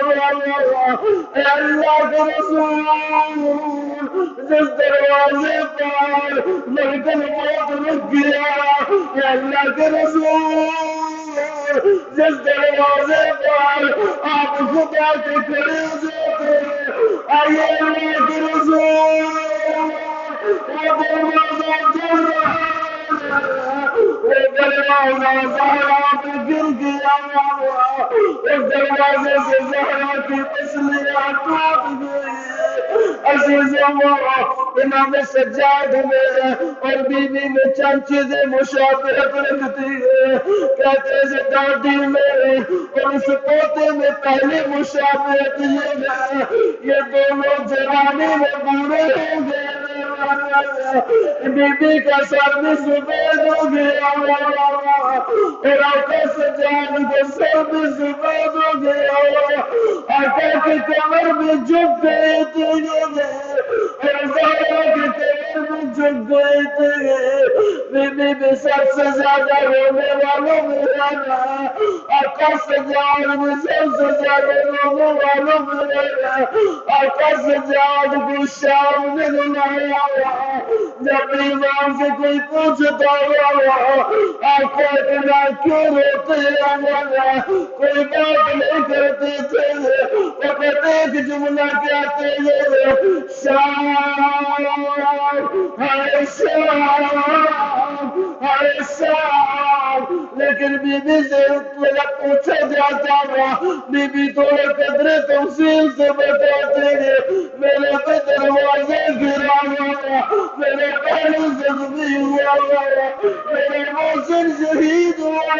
اے اللہ کے رسول جس دروازے پر ملک الموت رک گیا، اے اللہ کے رسول جس دروازے پر آپ خدا کے کھڑے ہو جاتے، آئیے اللہ کے رسول دروازے سے زہرا کی تسلیاں ٹوٹ گئی. عزیزوں امام سجاد میں اور بی بی میں چند چیزیں مشابہت رکھتی ہے. کہتے ہیں دادی میں اور اس پوتے میں پہلی مشابہت یہ ہے یہ دونوں جوانی میں بوڑھے ہو گئے. بی بی کا سر بھی سفید ہو گیا اور آقا سجاد کا سر بھی سفید ہو گیا. آقا کی کمر بھی جھک گئی تھی اور زہرا کی کمر بھی جھک گئی تھی. بی بی بھی سب سے زیادہ رونے والوں میں رہنا. آقا سجاد بھی سب سے زیادہ رونے والوں میں رہنا. آقا سجاد کو شام میں نلایا جب ایمان سے کوئی پوچھتا ہوا آقا اتنا کیوں روتے ہیں کوئی بات نہیں کرتے تھے. فقط ایک جملہ کہتے ہیں شام ہائے شام ہائے شام. لیکن بی بی سے پوچھا جاتا تھا بی بی تھوڑے قدرے تفصیل سے بتاتے ہیں میرے پہ دروازے گرا ہوا میرے پہلو زخمی ہوا میرے موسم شہید ہوا.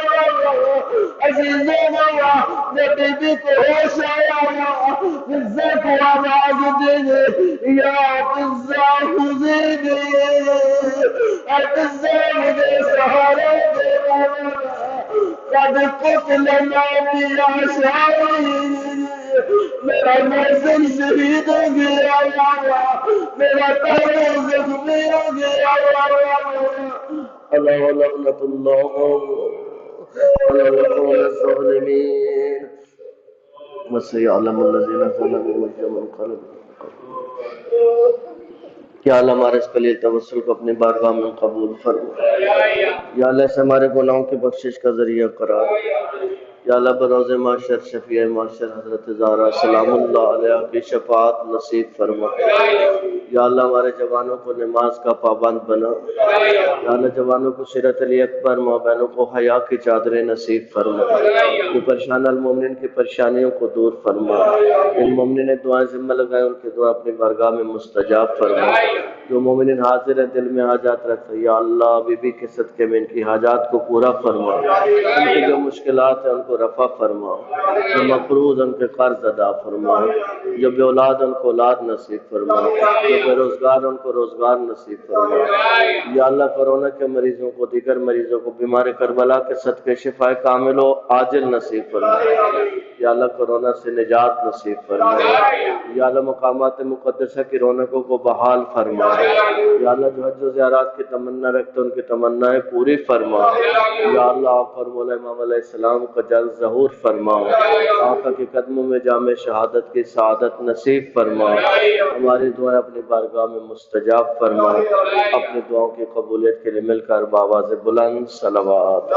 عزیزوں جب بی بی کو ہوش آیا فضا کو آواز دے یا فضا خزیدی فضا مجھے سہارا دے قد قتل نامی آشاری. میرا محسن شہید ہو گیا میرا پہلو زخمی ہو گیا. اللہ ولعنت اللہ على القوم الظالمين وسيعلم الذين ظلموا وجه منقلب. یا اللہ ہمارے اس قلیل توسل کو اپنی بارگاہ میں قبول فرما. یا اللہ اسے ہمارے گناہوں کی بخشش کا ذریعہ قرار. یا اللہ بروز معاشر شفیع معاشر حضرت زہرا سلام اللہ علیہ کی شفاعت نصیب فرما. یا اللہ ہمارے جوانوں کو نماز کا پابند بنا. یا اللہ جوانوں کو سیرت علی اکبر ماں بہنوں کو حیا کی چادریں نصیب فرما. جو پریشان المومنین کی پریشانیوں کو دور فرما. ان مومنین نے دعائیں ذمہ لگائیں ان کی دعا اپنی بارگاہ میں مستجاب فرما. جو مومنین حاضر ہے دل میں حاجات رکھتے یا اللہ بی بی کے صدقے میں ان کی حاجات کو پورا فرما. ان کی جو مشکلات ہیں ان کو رفع فرما. جو مقروض ان کے قرض ادا فرما. جو بے اولاد ان کو اولاد نصیب فرما. جو بے روزگار ان کو روزگار نصیب فرما. یا اللہ کورونا کے مریضوں کو دیگر مریضوں کو بیمار کربلا کے صدقے شفا کامل و عاجل نصیب فرما. یا اللہ کورونا سے نجات نصیب فرما. یا اللہ مقامات مقدسہ کی رونقوں کو بحال فرما. یا اللہ جو حج و زیارات کی تمنا رکھتے ان کی تمنائیں پوری فرما. یا اللہ آقا مولا امام علیہ السلام کا جلد ظہور فرما. آقا کے قدموں میں جامع شہادت کی سعادت نصیب فرما. ہماری دعائیں اپنی بارگاہ میں مستجاب فرما. اپنی دعاؤں کی قبولیت کے لیے مل کر بآواز بلند صلوات.